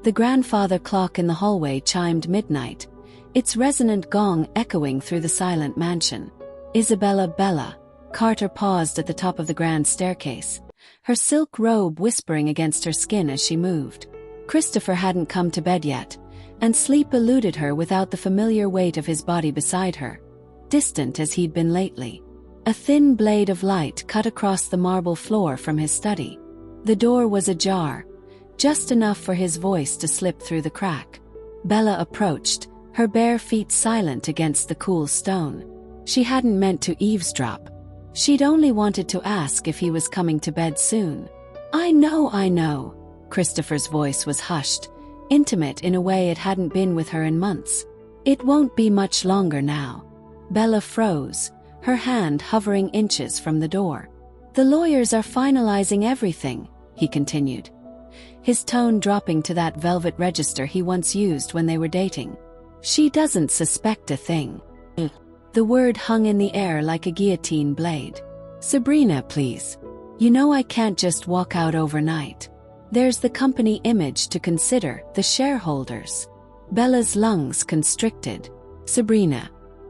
The grandfather clock in the hallway chimed midnight, its resonant gong echoing through the silent mansion. Isabella Bella. Carter paused at the top of the grand staircase, her silk robe whispering against her skin as she moved. Christopher hadn't come to bed yet, and sleep eluded her without the familiar weight of his body beside her, distant as he'd been lately. A thin blade of light cut across the marble floor from his study. The door was ajar, just enough for his voice to slip through the crack. Bella approached, her bare feet silent against the cool stone. She hadn't meant to eavesdrop. She'd only wanted to ask if he was coming to bed soon. I know. Christopher's voice was hushed, intimate in a way it hadn't been with her in months. It won't be much longer now. Bella froze, her hand hovering inches from the door. The lawyers are finalizing everything, he continued, his tone dropping to that velvet register he once used when they were dating. She doesn't suspect a thing. The word hung in the air like a guillotine blade. Sabrina, please. You know I can't just walk out overnight. There's the company image to consider, the shareholders. Bella's lungs constricted. Sabrina.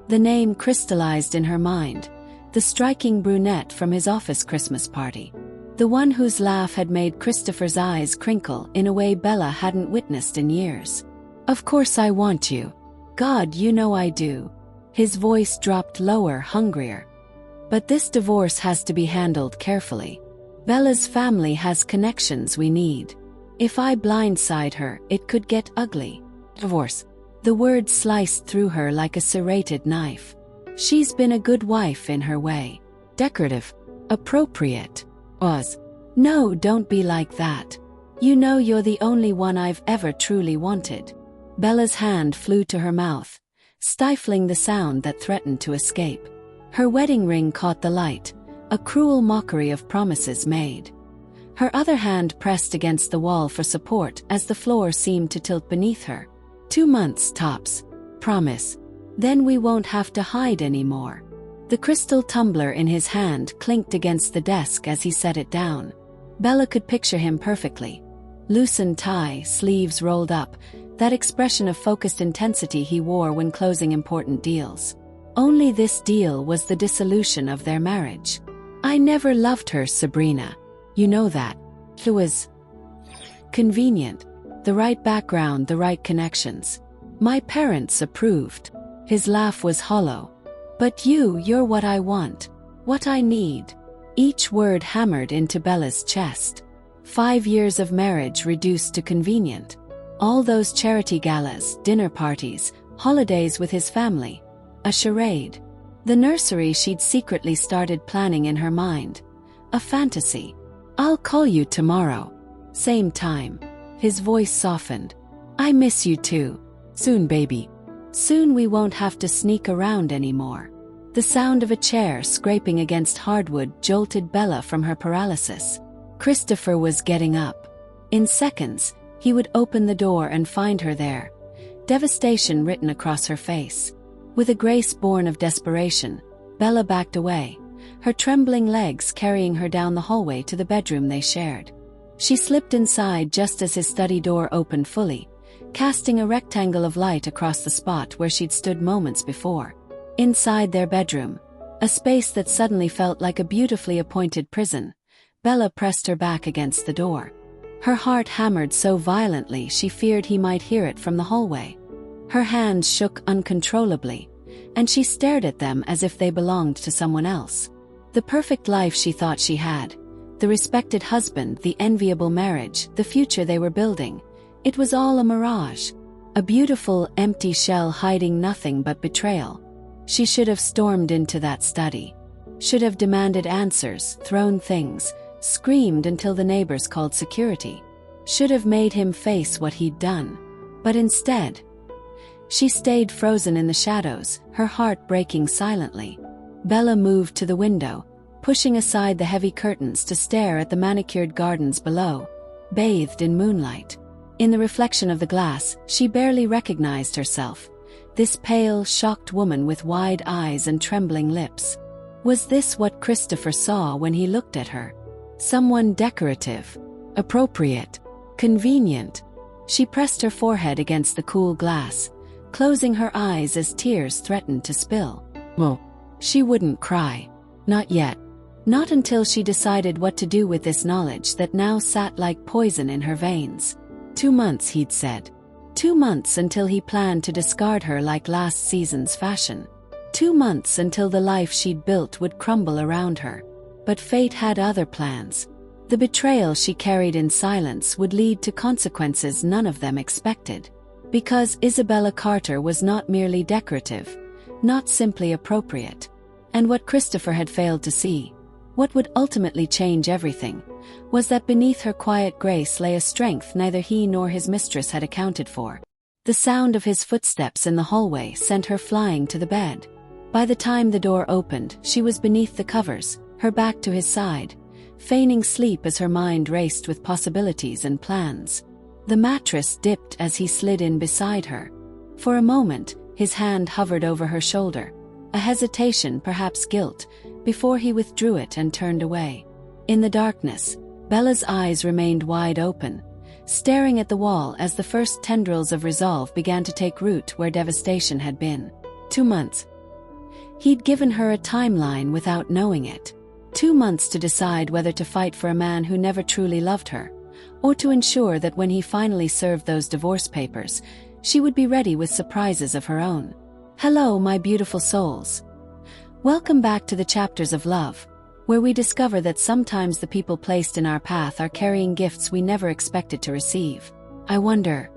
The name crystallized in her mind, the striking brunette from his office Christmas party. The one whose laugh had made Christopher's eyes crinkle in a way Bella hadn't witnessed in years. Of course I want you. God, you know I do. His voice dropped lower, hungrier. But this divorce has to be handled carefully. Bella's family has connections we need. If I blindside her, it could get ugly. Divorce. The word sliced through her like a serrated knife. She's been a good wife in her way. Decorative. Appropriate. No, don't be like that. You know you're the only one I've ever truly wanted. Bella's hand flew to her mouth, stifling the sound that threatened to escape. Her wedding ring caught the light, a cruel mockery of promises made. Her other hand pressed against the wall for support as the floor seemed to tilt beneath her. 2 months tops. Promise. Then we won't have to hide anymore. The crystal tumbler in his hand clinked against the desk as he set it down. Bella could picture him perfectly. Loosened tie, sleeves rolled up, that expression of focused intensity he wore when closing important deals. Only this deal was the dissolution of their marriage. I never loved her, Sabrina. You know that. It was convenient. The right background, the right connections. My parents approved. His laugh was hollow. But you're what I want. What I need. Each word hammered into Bella's chest. 5 years of marriage reduced to convenient. All those charity galas, dinner parties, holidays with his family. A charade. The nursery she'd secretly started planning in her mind. A fantasy. I'll call you tomorrow. Same time. His voice softened. I miss you too. Soon, baby. Soon we won't have to sneak around anymore. The sound of a chair scraping against hardwood jolted Bella from her paralysis. Christopher was getting up. In seconds, he would open the door and find her there, devastation written across her face. With a grace born of desperation, Bella backed away, her trembling legs carrying her down the hallway to the bedroom they shared. She slipped inside just as his study door opened fully, casting a rectangle of light across the spot where she'd stood moments before. Inside their bedroom, a space that suddenly felt like a beautifully appointed prison, Bella pressed her back against the door. Her heart hammered so violently she feared he might hear it from the hallway. Her hands shook uncontrollably, and she stared at them as if they belonged to someone else. The perfect life she thought she had, the respected husband, the enviable marriage, the future they were building, it was all a mirage. A beautiful, empty shell hiding nothing but betrayal. She should have stormed into that study. Should have demanded answers, thrown things, screamed until the neighbors called security. Should have made him face what he'd done. But instead, she stayed frozen in the shadows, her heart breaking silently. Bella moved to the window, pushing aside the heavy curtains to stare at the manicured gardens below, bathed in moonlight. In the reflection of the glass, she barely recognized herself. This pale, shocked woman with wide eyes and trembling lips. Was this what Christopher saw when he looked at her? Someone decorative, appropriate, convenient. She pressed her forehead against the cool glass, closing her eyes as tears threatened to spill. Well, she wouldn't cry. Not yet. Not until she decided what to do with this knowledge that now sat like poison in her veins. 2 months, he'd said. 2 months until he planned to discard her like last season's fashion. 2 months until the life she'd built would crumble around her. But fate had other plans. The betrayal she carried in silence would lead to consequences none of them expected. Because Isabella Carter was not merely decorative, not simply appropriate. And what Christopher had failed to see, what would ultimately change everything, was that beneath her quiet grace lay a strength neither he nor his mistress had accounted for. The sound of his footsteps in the hallway sent her flying to the bed. By the time the door opened, she was beneath the covers, her back to his side, feigning sleep as her mind raced with possibilities and plans. The mattress dipped as he slid in beside her. For a moment, his hand hovered over her shoulder, a hesitation, perhaps guilt, before he withdrew it and turned away. In the darkness, Bella's eyes remained wide open, staring at the wall as the first tendrils of resolve began to take root where devastation had been. 2 months. He'd given her a timeline without knowing it. 2 months to decide whether to fight for a man who never truly loved her, or to ensure that when he finally served those divorce papers, she would be ready with surprises of her own. Hello, my beautiful souls. Welcome back to the Chapters of Love, where we discover that sometimes the people placed in our path are carrying gifts we never expected to receive. I wonder,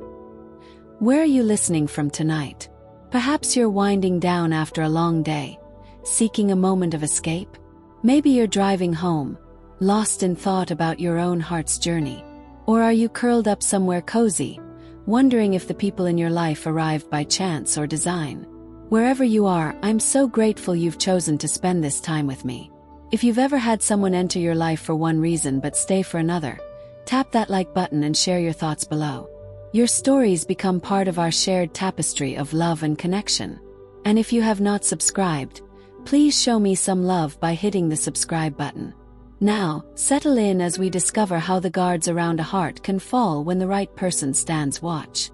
where are you listening from tonight? Perhaps you're winding down after a long day, seeking a moment of escape. Maybe you're driving home, lost in thought about your own heart's journey. Or are you curled up somewhere cozy, wondering if the people in your life arrived by chance or design? Wherever you are, I'm so grateful you've chosen to spend this time with me. If you've ever had someone enter your life for one reason but stay for another, tap that like button and share your thoughts below. Your stories become part of our shared tapestry of love and connection. And if you have not subscribed, please show me some love by hitting the subscribe button. Now, settle in as we discover how the guards around a heart can fall when the right person stands watch.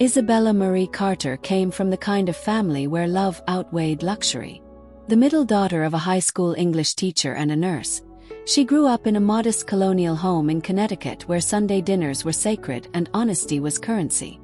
Isabella Marie Carter came from the kind of family where love outweighed luxury. The middle daughter of a high school English teacher and a nurse, she grew up in a modest colonial home in Connecticut where Sunday dinners were sacred and honesty was currency.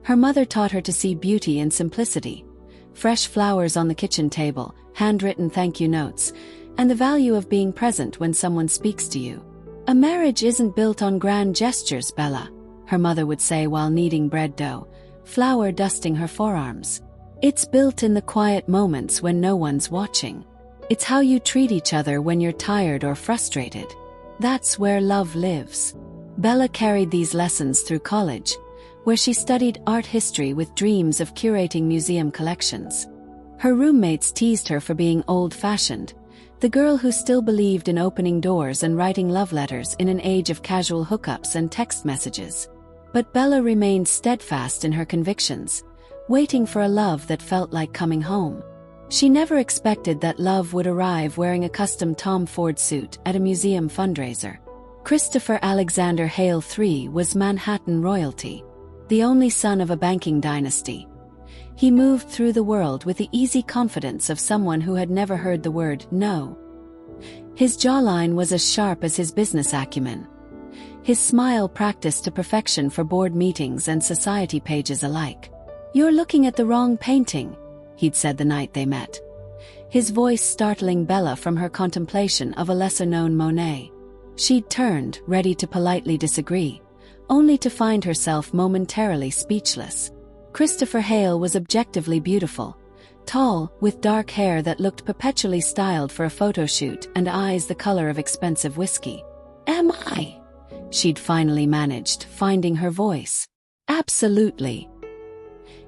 Her mother taught her to see beauty in simplicity, fresh flowers on the kitchen table, handwritten thank you notes, and the value of being present when someone speaks to you. A marriage isn't built on grand gestures, Bella, her mother would say while kneading bread dough, flour dusting her forearms. It's built in the quiet moments when no one's watching. It's how you treat each other when you're tired or frustrated. That's where love lives. Bella carried these lessons through college, where she studied art history with dreams of curating museum collections. Her roommates teased her for being old-fashioned, the girl who still believed in opening doors and writing love letters in an age of casual hookups and text messages. But Bella remained steadfast in her convictions, waiting for a love that felt like coming home. She never expected that love would arrive wearing a custom Tom Ford suit at a museum fundraiser. Christopher Alexander Hale III was Manhattan royalty, the only son of a banking dynasty. He moved through the world with the easy confidence of someone who had never heard the word no. His jawline was as sharp as his business acumen. His smile practiced to perfection for board meetings and society pages alike. "You're looking at the wrong painting," he'd said the night they met, his voice startling Bella from her contemplation of a lesser-known Monet. She'd turned, ready to politely disagree, only to find herself momentarily speechless. Christopher Hale was objectively beautiful, tall, with dark hair that looked perpetually styled for a photo shoot and eyes the color of expensive whiskey. "Am I?" she'd finally managed, finding her voice. "Absolutely."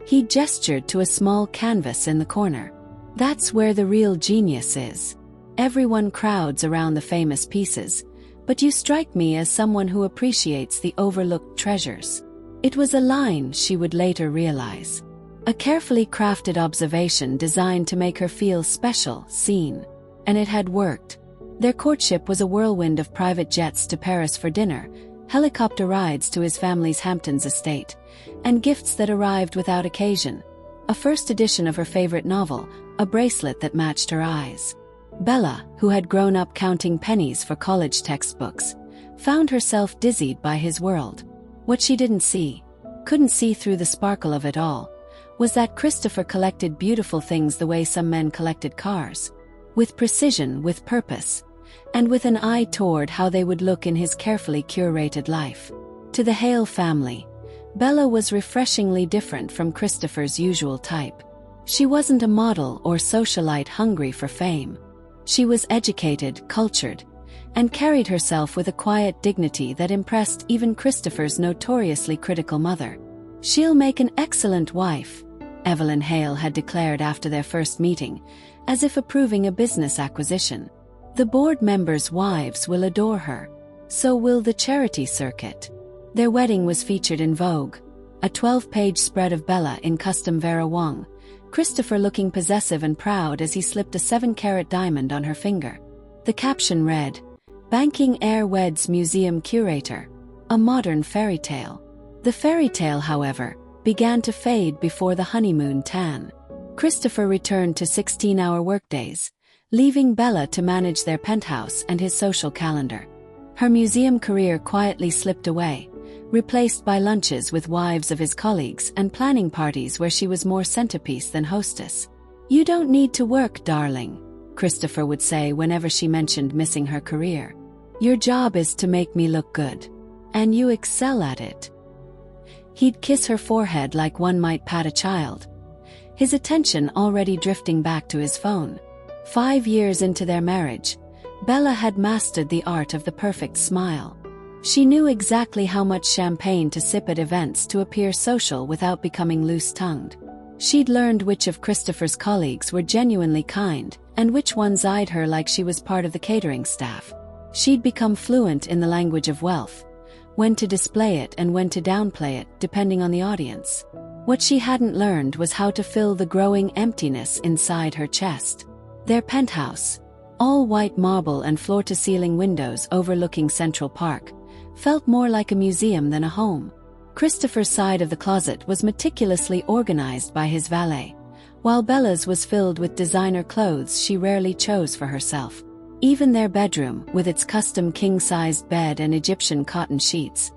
He gestured to a small canvas in the corner. "That's where the real genius is. Everyone crowds around the famous pieces, but you strike me as someone who appreciates the overlooked treasures." It was a line she would later realize. A carefully crafted observation designed to make her feel special, seen. And it had worked. Their courtship was a whirlwind of private jets to Paris for dinner, helicopter rides to his family's Hamptons estate, and gifts that arrived without occasion. A first edition of her favorite novel, a bracelet that matched her eyes. Bella, who had grown up counting pennies for college textbooks, found herself dizzied by his world. What she couldn't see through the sparkle of it all, was that Christopher collected beautiful things the way some men collected cars. With precision, with purpose, and with an eye toward how they would look in his carefully curated life. To the Hale family, Bella was refreshingly different from Christopher's usual type. She wasn't a model or socialite hungry for fame. She was educated, cultured, and carried herself with a quiet dignity that impressed even Christopher's notoriously critical mother. "She'll make an excellent wife," Evelyn Hale had declared after their first meeting, as if approving a business acquisition. "The board members' wives will adore her. So will the charity circuit." Their wedding was featured in Vogue, a 12-page spread of Bella in custom Vera Wang, Christopher looking possessive and proud as he slipped a 7-carat diamond on her finger. The caption read, "Banking heir weds museum curator. A modern fairy tale." The fairy tale, however, began to fade before the honeymoon tan. Christopher returned to 16-hour workdays, leaving Bella to manage their penthouse and his social calendar. Her museum career quietly slipped away, replaced by lunches with wives of his colleagues and planning parties where she was more centerpiece than hostess. "You don't need to work, darling," Christopher would say whenever she mentioned missing her career. "Your job is to make me look good. And you excel at it." He'd kiss her forehead like one might pat a child, his attention already drifting back to his phone. 5 years into their marriage, Bella had mastered the art of the perfect smile. She knew exactly how much champagne to sip at events to appear social without becoming loose-tongued. She'd learned which of Christopher's colleagues were genuinely kind, and which ones eyed her like she was part of the catering staff. She'd become fluent in the language of wealth, when to display it and when to downplay it, depending on the audience. What she hadn't learned was how to fill the growing emptiness inside her chest. Their penthouse, all white marble and floor-to-ceiling windows overlooking Central Park, felt more like a museum than a home. Christopher's side of the closet was meticulously organized by his valet, while Bella's was filled with designer clothes she rarely chose for herself. Even their bedroom, with its custom king-sized bed and Egyptian cotton sheets,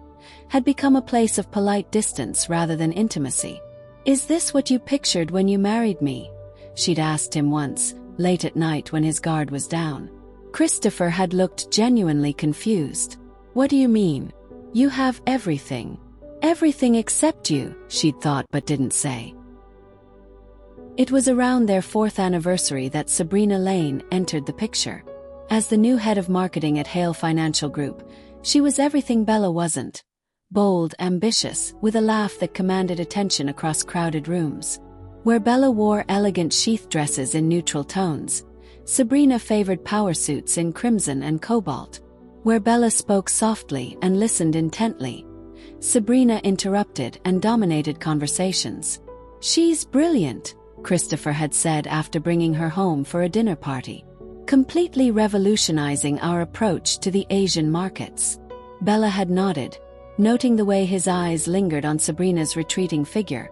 had become a place of polite distance rather than intimacy. "Is this what you pictured when you married me?" she'd asked him once, late at night when his guard was down. Christopher had looked genuinely confused. "What do you mean? You have everything." "Everything except you," she'd thought but didn't say. It was around their 4th anniversary that Sabrina Lane entered the picture. As the new head of marketing at Hale Financial Group, she was everything Bella wasn't. Bold, ambitious, with a laugh that commanded attention across crowded rooms. Where Bella wore elegant sheath dresses in neutral tones, Sabrina favored power suits in crimson and cobalt. Where Bella spoke softly and listened intently, Sabrina interrupted and dominated conversations. "She's brilliant," Christopher had said after bringing her home for a dinner party. "Completely revolutionizing our approach to the Asian markets." Bella had nodded, noting the way his eyes lingered on Sabrina's retreating figure,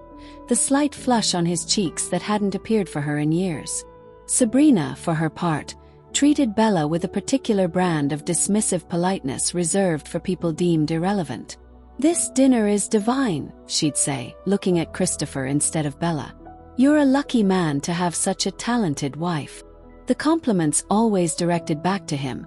the slight flush on his cheeks that hadn't appeared for her in years. Sabrina, for her part, treated Bella with a particular brand of dismissive politeness reserved for people deemed irrelevant. "This dinner is divine," she'd say, looking at Christopher instead of Bella. "You're a lucky man to have such a talented wife." The compliments always directed back to him,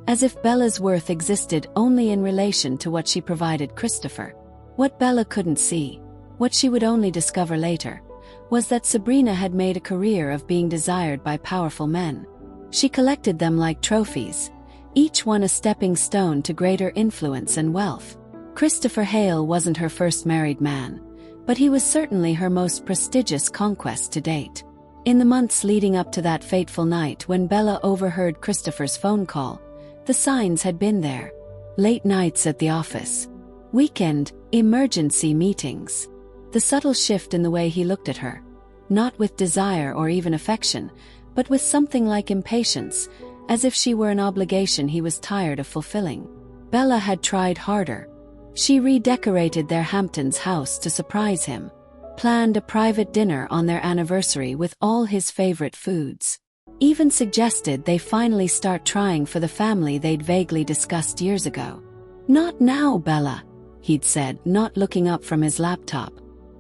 as if Bella's worth existed only in relation to what she provided Christopher. What Bella couldn't see, what she would only discover later, was that Sabrina had made a career of being desired by powerful men. She collected them like trophies, each one a stepping stone to greater influence and wealth. Christopher Hale wasn't her first married man, but he was certainly her most prestigious conquest to date. In the months leading up to that fateful night when Bella overheard Christopher's phone call, the signs had been there. Late nights at the office. Weekend, emergency meetings. The subtle shift in the way he looked at her, not with desire or even affection, but with something like impatience, as if she were an obligation he was tired of fulfilling. Bella had tried harder, She redecorated their Hamptons house to surprise him, planned a private dinner on their anniversary with all his favorite foods. Even suggested they finally start trying for the family they'd vaguely discussed years ago. "Not now, Bella," he'd said, not looking up from his laptop.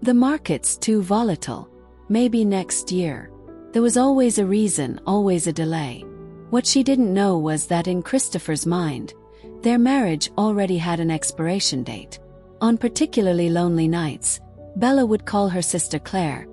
"The market's too volatile. Maybe next year." There was always a reason, always a delay. What she didn't know was that in Christopher's mind, their marriage already had an expiration date. On particularly lonely nights, Bella would call her sister Claire,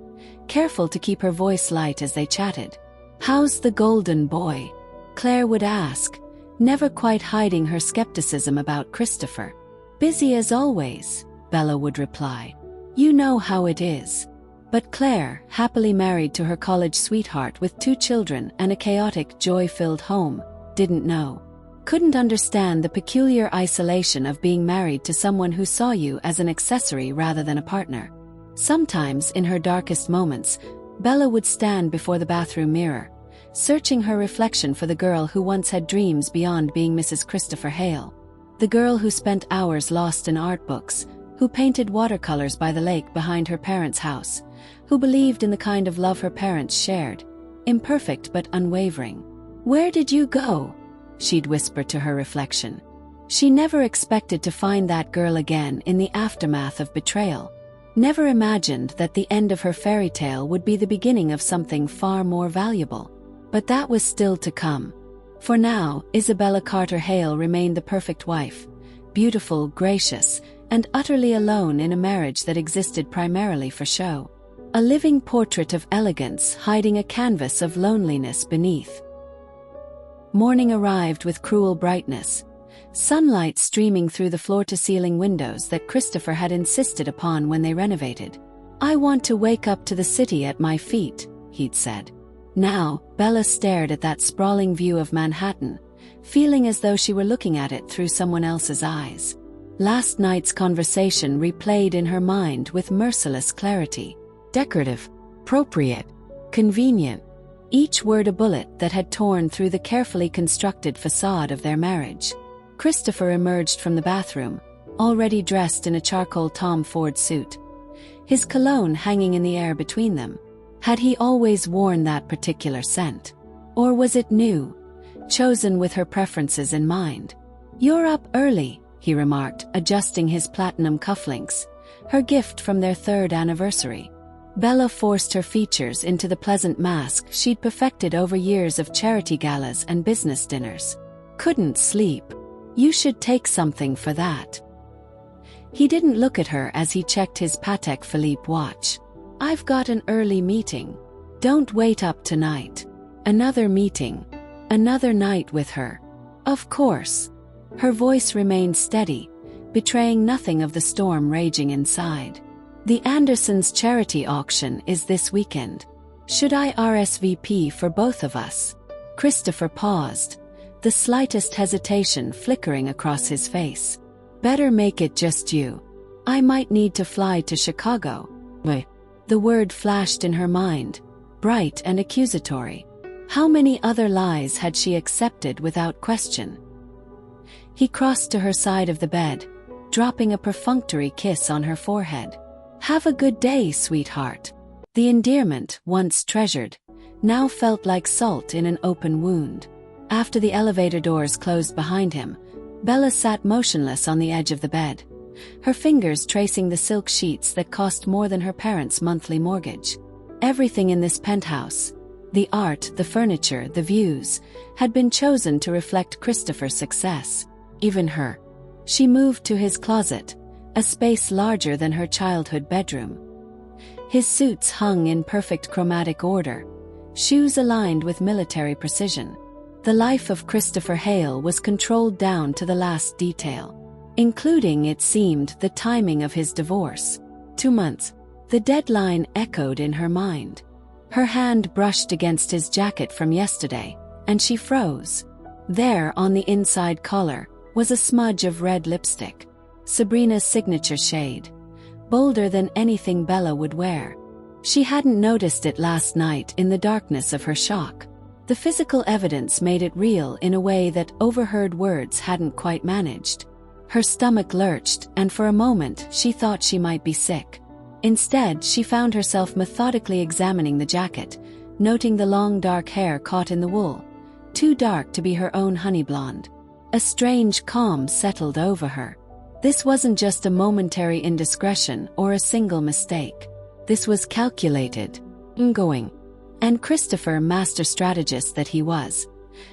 careful to keep her voice light as they chatted. "How's the golden boy?" Claire would ask, never quite hiding her skepticism about Christopher. "Busy as always," Bella would reply. "You know how it is." But Claire, happily married to her college sweetheart with 2 children and a chaotic, joy-filled home, didn't know. Couldn't understand the peculiar isolation of being married to someone who saw you as an accessory rather than a partner. Sometimes, in her darkest moments, Bella would stand before the bathroom mirror, searching her reflection for the girl who once had dreams beyond being Mrs. Christopher Hale. The girl who spent hours lost in art books, who painted watercolors by the lake behind her parents' house, who believed in the kind of love her parents shared, imperfect but unwavering. "Where did you go?" she'd whisper to her reflection. She never expected to find that girl again in the aftermath of betrayal. Never imagined that the end of her fairy tale would be the beginning of something far more valuable. But that was still to come. For now, Isabella Carter Hale remained the perfect wife, beautiful, gracious, and utterly alone in a marriage that existed primarily for show. A living portrait of elegance hiding a canvas of loneliness beneath. Morning arrived with cruel brightness, sunlight streaming through the floor-to-ceiling windows that Christopher had insisted upon when they renovated. "I want to wake up to the city at my feet," he'd said. Now, Bella stared at that sprawling view of Manhattan, feeling as though she were looking at it through someone else's eyes. Last night's conversation replayed in her mind with merciless clarity. Decorative, appropriate, convenient. Each word a bullet that had torn through the carefully constructed facade of their marriage. Christopher emerged from the bathroom, already dressed in a charcoal Tom Ford suit, his cologne hanging in the air between them. Had he always worn that particular scent? Or was it new, chosen with her preferences in mind? "You're up early," he remarked, adjusting his platinum cufflinks, her gift from their 3rd anniversary. Bella forced her features into the pleasant mask she'd perfected over years of charity galas and business dinners. "Couldn't sleep. You should take something for that." He didn't look at her as he checked his Patek Philippe watch. "I've got an early meeting. Don't wait up tonight." Another meeting. Another night with her. Of course. Her voice remained steady, betraying nothing of the storm raging inside. "The Andersons' charity auction is this weekend. Should I RSVP for both of us?" Christopher paused, the slightest hesitation flickering across his face. "Better make it just you. I might need to fly to Chicago." The word flashed in her mind, bright and accusatory. How many other lies had she accepted without question? He crossed to her side of the bed, dropping a perfunctory kiss on her forehead. "Have a good day, sweetheart." The endearment, once treasured, now felt like salt in an open wound. After the elevator doors closed behind him, Bella sat motionless on the edge of the bed, her fingers tracing the silk sheets that cost more than her parents' monthly mortgage. Everything in this penthouse, the art, the furniture, the views, had been chosen to reflect Christopher's success. Even her. She moved to his closet, a space larger than her childhood bedroom. His suits hung in perfect chromatic order, shoes aligned with military precision. The life of Christopher Hale was controlled down to the last detail, including, it seemed, the timing of his divorce. 2 months. The deadline echoed in her mind. Her hand brushed against his jacket from yesterday, and she froze. There, on the inside collar, was a smudge of red lipstick. Sabrina's signature shade, bolder than anything Bella would wear. She hadn't noticed it last night in the darkness of her shock. The physical evidence made it real in a way that overheard words hadn't quite managed. Her stomach lurched, and for a moment she thought she might be sick. Instead, she found herself methodically examining the jacket, noting the long dark hair caught in the wool, too dark to be her own honey blonde. A strange calm settled over her. This wasn't just a momentary indiscretion or a single mistake. This was calculated, ongoing. And Christopher, master strategist that he was,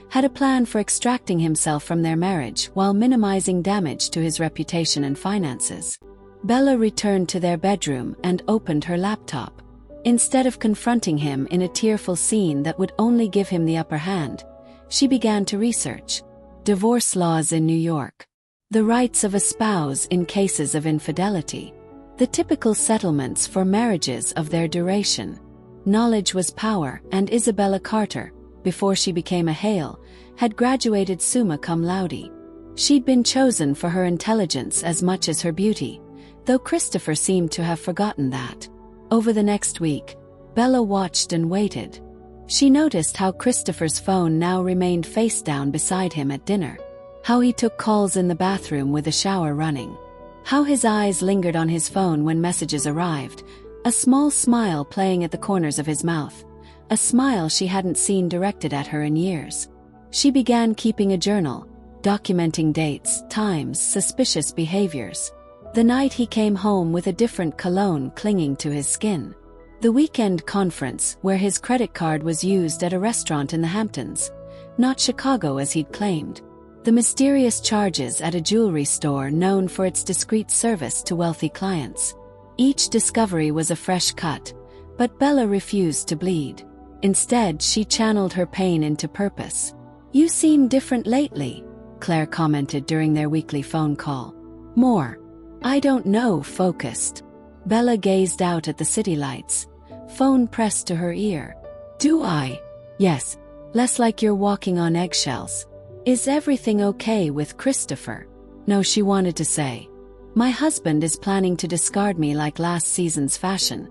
had a plan for extracting himself from their marriage while minimizing damage to his reputation and finances. Bella returned to their bedroom and opened her laptop. Instead of confronting him in a tearful scene that would only give him the upper hand, she began to research divorce laws in New York, the rights of a spouse in cases of infidelity, the typical settlements for marriages of their duration. Knowledge was power, and Isabella Carter, before she became a Hale, had graduated summa cum laude. She'd been chosen for her intelligence as much as her beauty, though Christopher seemed to have forgotten that. Over the next week, Bella watched and waited. She noticed how Christopher's phone now remained face down beside him at dinner, how he took calls in the bathroom with the shower running, how his eyes lingered on his phone when messages arrived, a small smile playing at the corners of his mouth, a smile she hadn't seen directed at her in years. She began keeping a journal, documenting dates, times, suspicious behaviors. The night he came home with a different cologne clinging to his skin. The weekend conference where his credit card was used at a restaurant in the Hamptons, not Chicago as he'd claimed. The mysterious charges at a jewelry store known for its discreet service to wealthy clients. Each discovery was a fresh cut, but Bella refused to bleed. Instead, she channeled her pain into purpose. "You seem different lately," Claire commented during their weekly phone call. "More. I don't know," focused. Bella gazed out at the city lights, phone pressed to her ear. "Do I?" "Yes. Less like you're walking on eggshells." "Is everything okay with Christopher?" "No," she wanted to say. "My husband is planning to discard me like last season's fashion,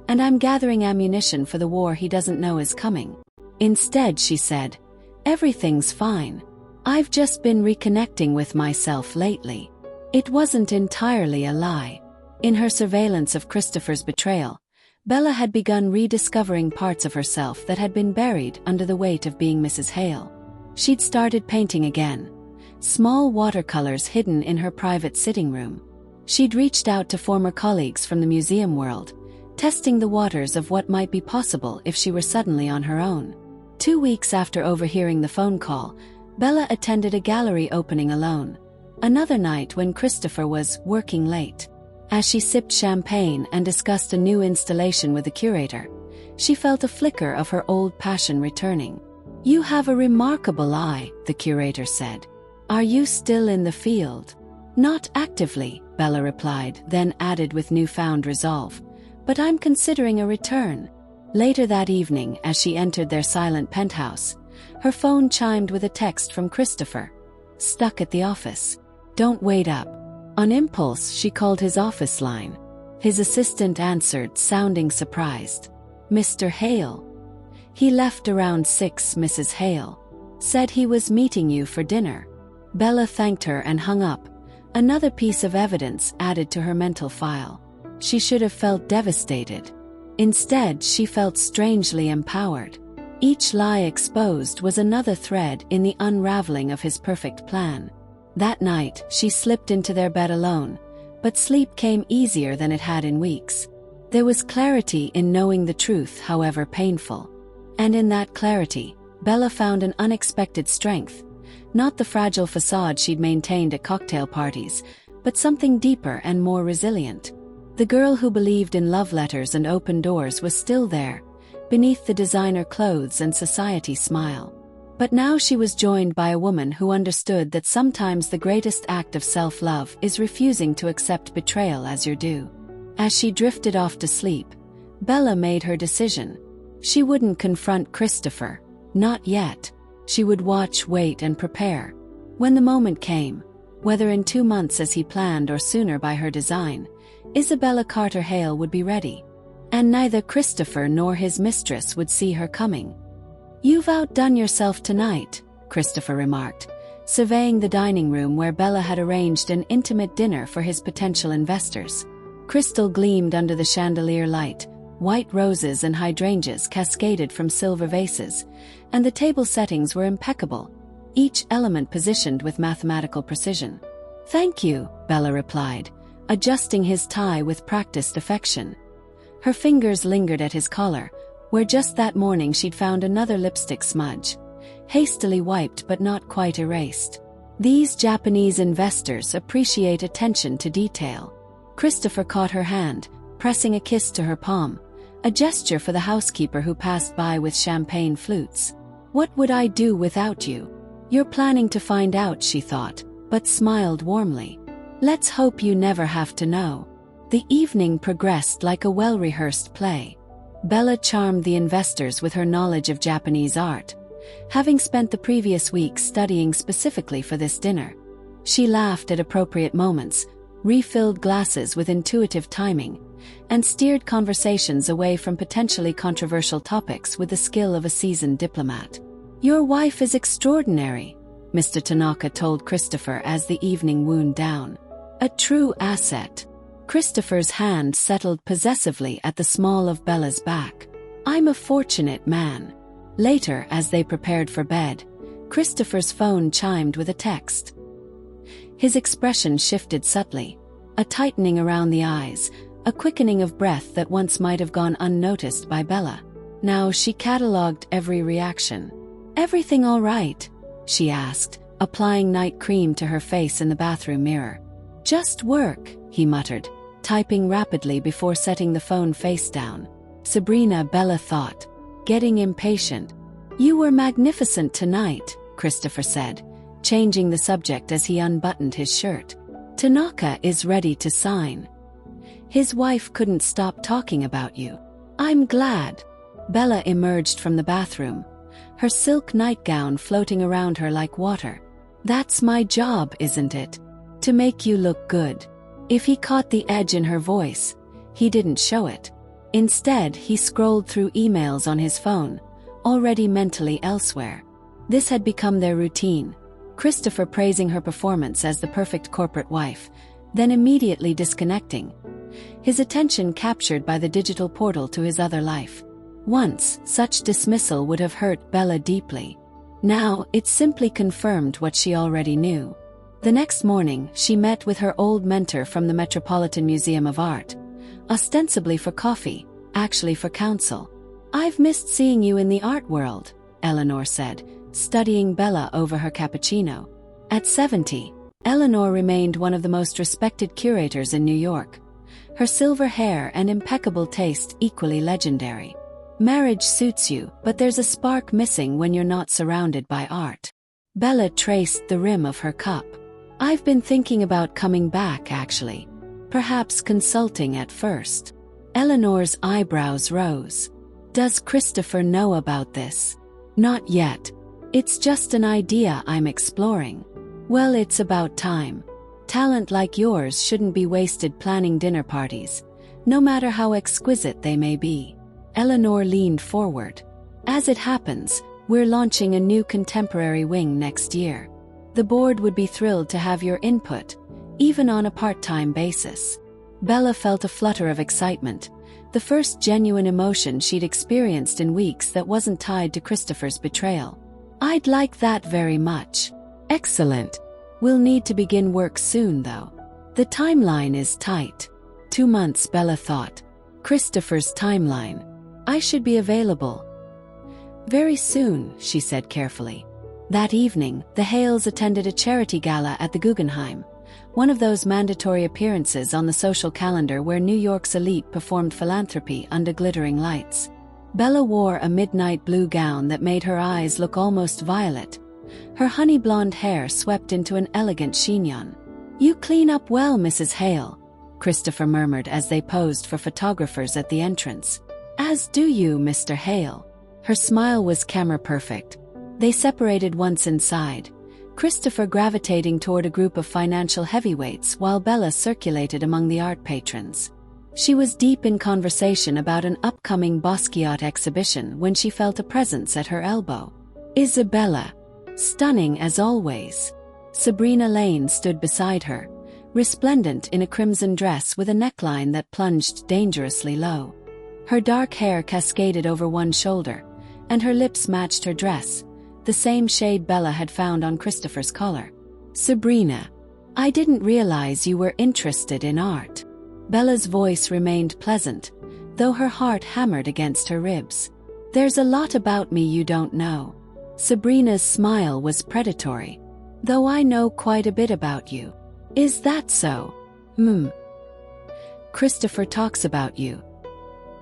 and I'm gathering ammunition for the war he doesn't know is coming." Instead, she said, "Everything's fine. I've just been reconnecting with myself lately." It wasn't entirely a lie. In her surveillance of Christopher's betrayal, Bella had begun rediscovering parts of herself that had been buried under the weight of being Mrs. Hale. She'd started painting again, small watercolors hidden in her private sitting room. She'd reached out to former colleagues from the museum world, testing the waters of what might be possible if she were suddenly on her own. 2 weeks after overhearing the phone call, Bella attended a gallery opening alone. Another night when Christopher was working late. As she sipped champagne and discussed a new installation with the curator, she felt a flicker of her old passion returning. "You have a remarkable eye," the curator said. "Are you still in the field?" "Not actively," Bella replied, then added with newfound resolve, "but I'm considering a return." Later that evening, as she entered their silent penthouse, her phone chimed with a text from Christopher. "Stuck at the office. Don't wait up." On impulse, she called his office line. His assistant answered, sounding surprised. "Mr. Hale." "He left around 6, Mrs. Hale. Said he was meeting you for dinner." Bella thanked her and hung up, another piece of evidence added to her mental file. She should have felt devastated. Instead, she felt strangely empowered. Each lie exposed was another thread in the unraveling of his perfect plan. That night, she slipped into their bed alone, but sleep came easier than it had in weeks. There was clarity in knowing the truth, however painful. And in that clarity, Bella found an unexpected strength. Not the fragile facade she'd maintained at cocktail parties, but something deeper and more resilient. The girl who believed in love letters and open doors was still there, beneath the designer clothes and society smile. But now she was joined by a woman who understood that sometimes the greatest act of self-love is refusing to accept betrayal as your due. As she drifted off to sleep, Bella made her decision. She wouldn't confront Christopher, not yet. She would watch, wait, and prepare. When the moment came, whether in 2 months as he planned or sooner by her design, Isabella Carter Hale would be ready. And neither Christopher nor his mistress would see her coming. "You've outdone yourself tonight," Christopher remarked, surveying the dining room where Bella had arranged an intimate dinner for his potential investors. Crystal gleamed under the chandelier light, white roses and hydrangeas cascaded from silver vases, and the table settings were impeccable, each element positioned with mathematical precision. "Thank you," Bella replied, adjusting his tie with practiced affection. Her fingers lingered at his collar, where just that morning she'd found another lipstick smudge, hastily wiped but not quite erased. These Japanese investors appreciate attention to detail. Christopher caught her hand, pressing a kiss to her palm, a gesture for the housekeeper who passed by with champagne flutes. "What would I do without you?" "You're planning to find out," she thought, but smiled warmly. "Let's hope you never have to know." The evening progressed like a well-rehearsed play. Bella charmed the investors with her knowledge of Japanese art, having spent the previous week studying specifically for this dinner. She laughed at appropriate moments, refilled glasses with intuitive timing, and steered conversations away from potentially controversial topics with the skill of a seasoned diplomat. "Your wife is extraordinary," Mr. Tanaka told Christopher as the evening wound down. "A true asset." Christopher's hand settled possessively at the small of Bella's back. "I'm a fortunate man." Later, as they prepared for bed, Christopher's phone chimed with a text. His expression shifted subtly, a tightening around the eyes, a quickening of breath that once might have gone unnoticed by Bella. Now she catalogued every reaction. "Everything all right?" she asked, applying night cream to her face in the bathroom mirror. "Just work," he muttered, typing rapidly before setting the phone face down. Sabrina, Bella thought, getting impatient. "You were magnificent tonight," Christopher said, changing the subject as he unbuttoned his shirt. "Tanaka is ready to sign. His wife couldn't stop talking about you." "I'm glad." Bella emerged from the bathroom, her silk nightgown floating around her like water. "That's my job, isn't it? To make you look good." If he caught the edge in her voice, he didn't show it. Instead, he scrolled through emails on his phone, already mentally elsewhere. This had become their routine, Christopher praising her performance as the perfect corporate wife, then immediately disconnecting, his attention captured by the digital portal to his other life. Once, such dismissal would have hurt Bella deeply. Now, it simply confirmed what she already knew. The next morning, she met with her old mentor from the Metropolitan Museum of Art, ostensibly for coffee, actually for counsel. "I've missed seeing you in the art world," Eleanor said, studying Bella over her cappuccino. At 70, Eleanor remained one of the most respected curators in New York, her silver hair and impeccable taste equally legendary. "Marriage suits you, but there's a spark missing when you're not surrounded by art." Bella traced the rim of her cup. "I've been thinking about coming back, actually. Perhaps consulting at first." Eleanor's eyebrows rose. "Does Christopher know about this?" "Not yet. It's just an idea I'm exploring." "Well, it's about time. Talent like yours shouldn't be wasted planning dinner parties, no matter how exquisite they may be." Eleanor leaned forward. "As it happens, we're launching a new contemporary wing next year. The board would be thrilled to have your input, even on a part-time basis." Bella felt a flutter of excitement, the first genuine emotion she'd experienced in weeks that wasn't tied to Christopher's betrayal. "I'd like that very much." "Excellent. We'll need to begin work soon, though. The timeline is tight." 2 months, Bella thought. Christopher's timeline. "I should be available very soon," she said carefully. That evening, the Hales attended a charity gala at the Guggenheim, one of those mandatory appearances on the social calendar where New York's elite performed philanthropy under glittering lights. Bella wore a midnight blue gown that made her eyes look almost violet, her honey blonde hair swept into an elegant chignon. "You clean up well, Mrs. Hale," Christopher murmured as they posed for photographers at the entrance. "As do you, Mr. Hale." Her smile was camera-perfect. They separated once inside, Christopher gravitating toward a group of financial heavyweights while Bella circulated among the art patrons. She was deep in conversation about an upcoming Basquiat exhibition when she felt a presence at her elbow. "Isabella. Stunning as always." Sabrina Lane stood beside her, resplendent in a crimson dress with a neckline that plunged dangerously low. Her dark hair cascaded over one shoulder, and her lips matched her dress, the same shade Bella had found on Christopher's collar. "Sabrina, I didn't realize you were interested in art." Bella's voice remained pleasant, though her heart hammered against her ribs. "There's a lot about me you don't know." Sabrina's smile was predatory. "Though I know quite a bit about you." "Is that so?" "Christopher talks about you.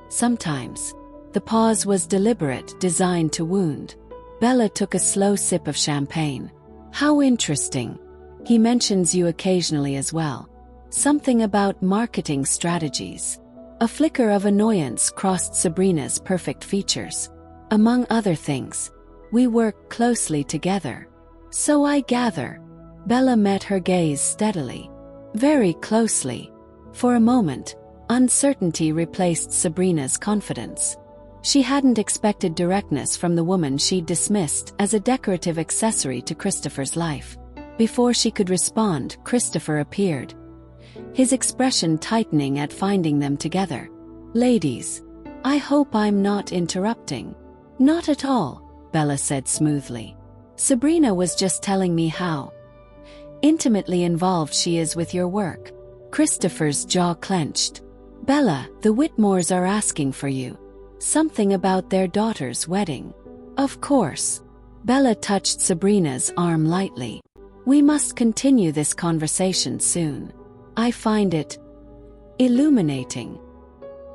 Sometimes." The pause was deliberate, designed to wound. Bella took a slow sip of champagne. "How interesting. He mentions you occasionally as well. Something about marketing strategies." A flicker of annoyance crossed Sabrina's perfect features. "Among other things, we work closely together." "So I gather." Bella met her gaze steadily. "Very closely." For a moment, uncertainty replaced Sabrina's confidence. She hadn't expected directness from the woman she'd dismissed as a decorative accessory to Christopher's life. Before she could respond, Christopher appeared, his expression tightening at finding them together. "Ladies, I hope I'm not interrupting." "Not at all," Bella said smoothly. "Sabrina was just telling me how intimately involved she is with your work." Christopher's jaw clenched. "Bella, the Whitmores are asking for you. Something about their daughter's wedding." "Of course." Bella touched Sabrina's arm lightly. "We must continue this conversation soon. I find it illuminating."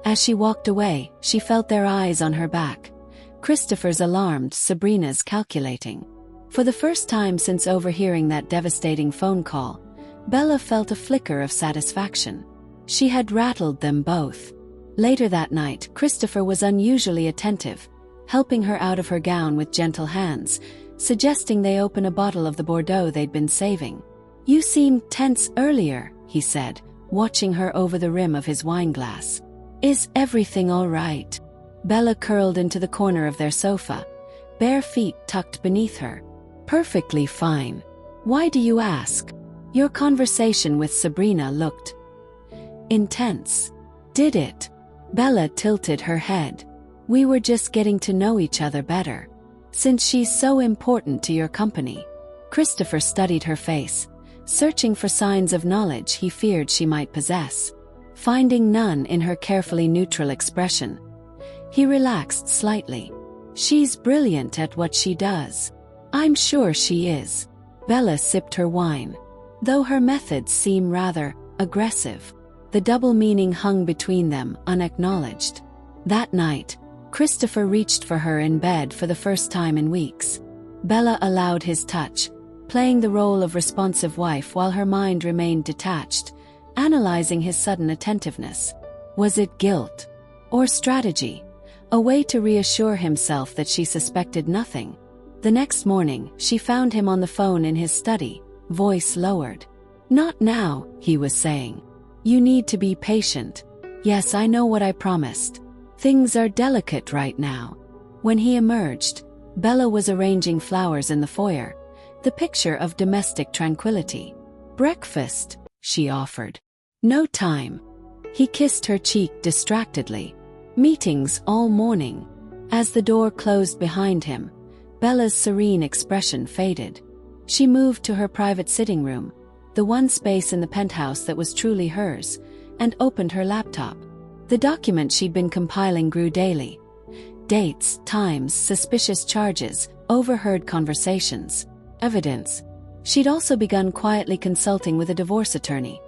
As she walked away, she felt their eyes on her back. Christopher's alarmed, Sabrina's calculating. For the first time since overhearing that devastating phone call, Bella felt a flicker of satisfaction. She had rattled them both. Later that night, Christopher was unusually attentive, helping her out of her gown with gentle hands, suggesting they open a bottle of the Bordeaux they'd been saving. "You seemed tense earlier," he said, watching her over the rim of his wineglass. "Is everything all right?" Bella curled into the corner of their sofa, bare feet tucked beneath her. "Perfectly fine. Why do you ask?" "Your conversation with Sabrina looked intense." "Did it?" Bella tilted her head. "We were just getting to know each other better. Since she's so important to your company." Christopher studied her face, searching for signs of knowledge he feared she might possess. Finding none in her carefully neutral expression, he relaxed slightly. "She's brilliant at what she does." "I'm sure she is." Bella sipped her wine. Though her methods seem rather aggressive, the double meaning hung between them, unacknowledged. That night, Christopher reached for her in bed for the first time in weeks. Bella allowed his touch, playing the role of responsive wife while her mind remained detached, analyzing his sudden attentiveness. Was it guilt? Or strategy? A way to reassure himself that she suspected nothing. The next morning, she found him on the phone in his study, voice lowered. "Not now," he was saying. "You need to be patient." "Yes, I know what I promised. Things are delicate right now." When he emerged, Bella was arranging flowers in the foyer, the picture of domestic tranquility. "Breakfast," she offered. "No time." He kissed her cheek distractedly. "Meetings all morning." As the door closed behind him, Bella's serene expression faded. She moved to her private sitting room, the one space in the penthouse that was truly hers, and opened her laptop. The document she'd been compiling grew daily. Dates, times, suspicious charges, overheard conversations, evidence. She'd also begun quietly consulting with a divorce attorney,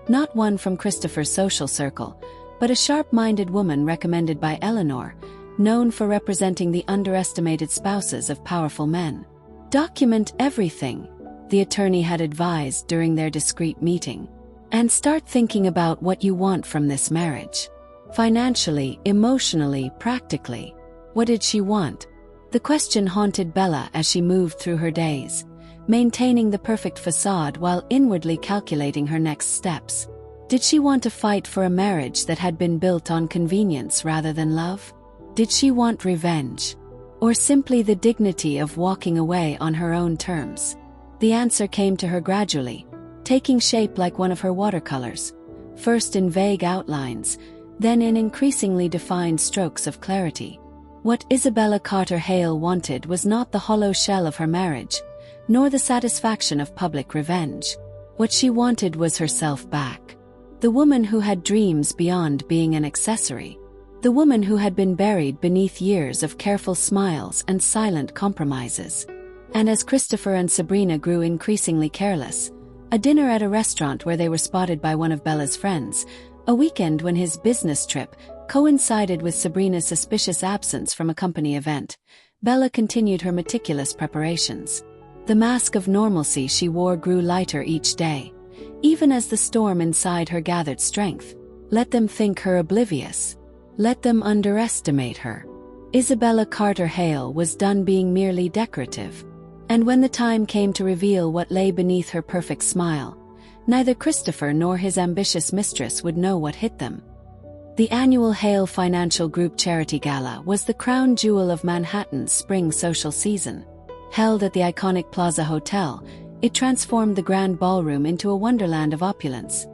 not one from Christopher's social circle, but a sharp-minded woman recommended by Eleanor, known for representing the underestimated spouses of powerful men. "Document everything," the attorney had advised during their discreet meeting. "And start thinking about what you want from this marriage. Financially, emotionally, practically." What did she want? The question haunted Bella as she moved through her days, maintaining the perfect facade while inwardly calculating her next steps. Did she want to fight for a marriage that had been built on convenience rather than love? Did she want revenge? Or simply the dignity of walking away on her own terms? The answer came to her gradually, taking shape like one of her watercolors, first in vague outlines, then in increasingly defined strokes of clarity. What Isabella Carter Hale wanted was not the hollow shell of her marriage, nor the satisfaction of public revenge. What she wanted was herself back. The woman who had dreams beyond being an accessory. The woman who had been buried beneath years of careful smiles and silent compromises. And as Christopher and Sabrina grew increasingly careless, a dinner at a restaurant where they were spotted by one of Bella's friends, a weekend when his business trip coincided with Sabrina's suspicious absence from a company event, Bella continued her meticulous preparations. The mask of normalcy she wore grew lighter each day, even as the storm inside her gathered strength. Let them think her oblivious. Let them underestimate her. Isabella Carter Hale was done being merely decorative. And when the time came to reveal what lay beneath her perfect smile, neither Christopher nor his ambitious mistress would know what hit them. The annual Hale Financial Group Charity Gala was the crown jewel of Manhattan's spring social season. Held at the iconic Plaza Hotel, it transformed the grand ballroom into a wonderland of opulence.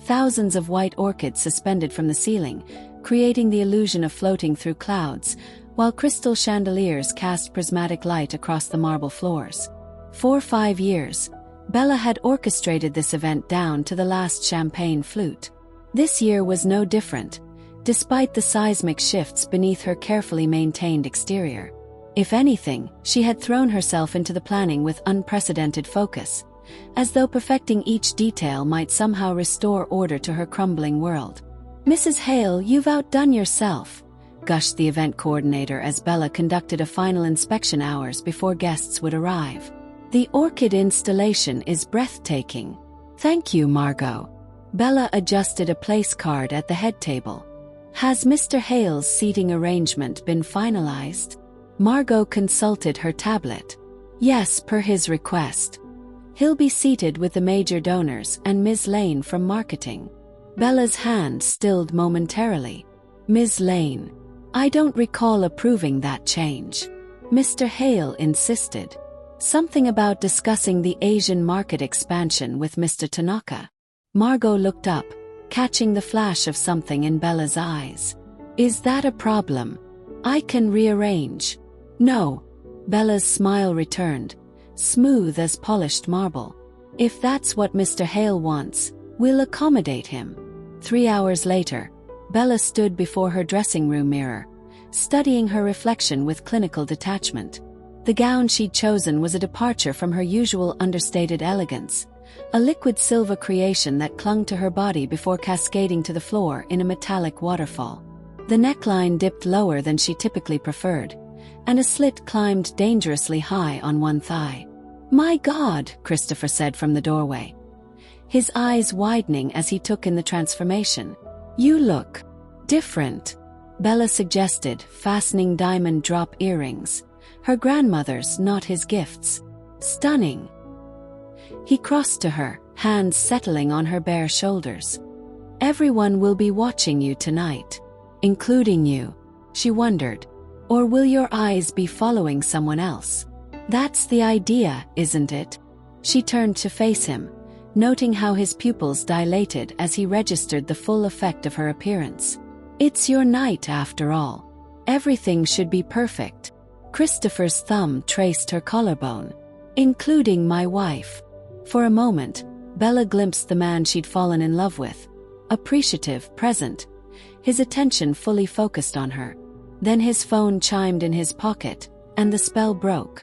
Thousands of white orchids suspended from the ceiling, creating the illusion of floating through clouds, while crystal chandeliers cast prismatic light across the marble floors. For 5 years, Bella had orchestrated this event down to the last champagne flute. This year was no different, despite the seismic shifts beneath her carefully maintained exterior. If anything, she had thrown herself into the planning with unprecedented focus, as though perfecting each detail might somehow restore order to her crumbling world. "Mrs. Hale, you've outdone yourself," gushed the event coordinator as Bella conducted a final inspection hours before guests would arrive. "The orchid installation is breathtaking." "Thank you, Margot." Bella adjusted a place card at the head table. "Has Mr. Hale's seating arrangement been finalized?" Margot consulted her tablet. "Yes, per his request. He'll be seated with the major donors and Ms. Lane from marketing." Bella's hand stilled momentarily. "Ms. Lane. I don't recall approving that change." Mr. Hale insisted. "Something about discussing the Asian market expansion with Mr. Tanaka." Margot looked up, catching the flash of something in Bella's eyes. "Is that a problem? I can rearrange." "No." Bella's smile returned, smooth as polished marble. "If that's what Mr. Hale wants, we'll accommodate him." 3 hours later, Bella stood before her dressing room mirror, studying her reflection with clinical detachment. The gown she'd chosen was a departure from her usual understated elegance, a liquid silver creation that clung to her body before cascading to the floor in a metallic waterfall. The neckline dipped lower than she typically preferred, and a slit climbed dangerously high on one thigh. "My God," Christopher said from the doorway, his eyes widening as he took in the transformation. "You look different," Bella suggested, fastening diamond drop earrings, her grandmother's, not his gifts. "Stunning." He crossed to her, hands settling on her bare shoulders. "Everyone will be watching you tonight. Including you," she wondered. "Or will your eyes be following someone else? That's the idea, isn't it?" She turned to face him, noting how his pupils dilated as he registered the full effect of her appearance. "It's your night after all. Everything should be perfect." Christopher's thumb traced her collarbone. "Including my wife." For a moment, Bella glimpsed the man she'd fallen in love with. Appreciative, present, his attention fully focused on her. Then his phone chimed in his pocket, and the spell broke.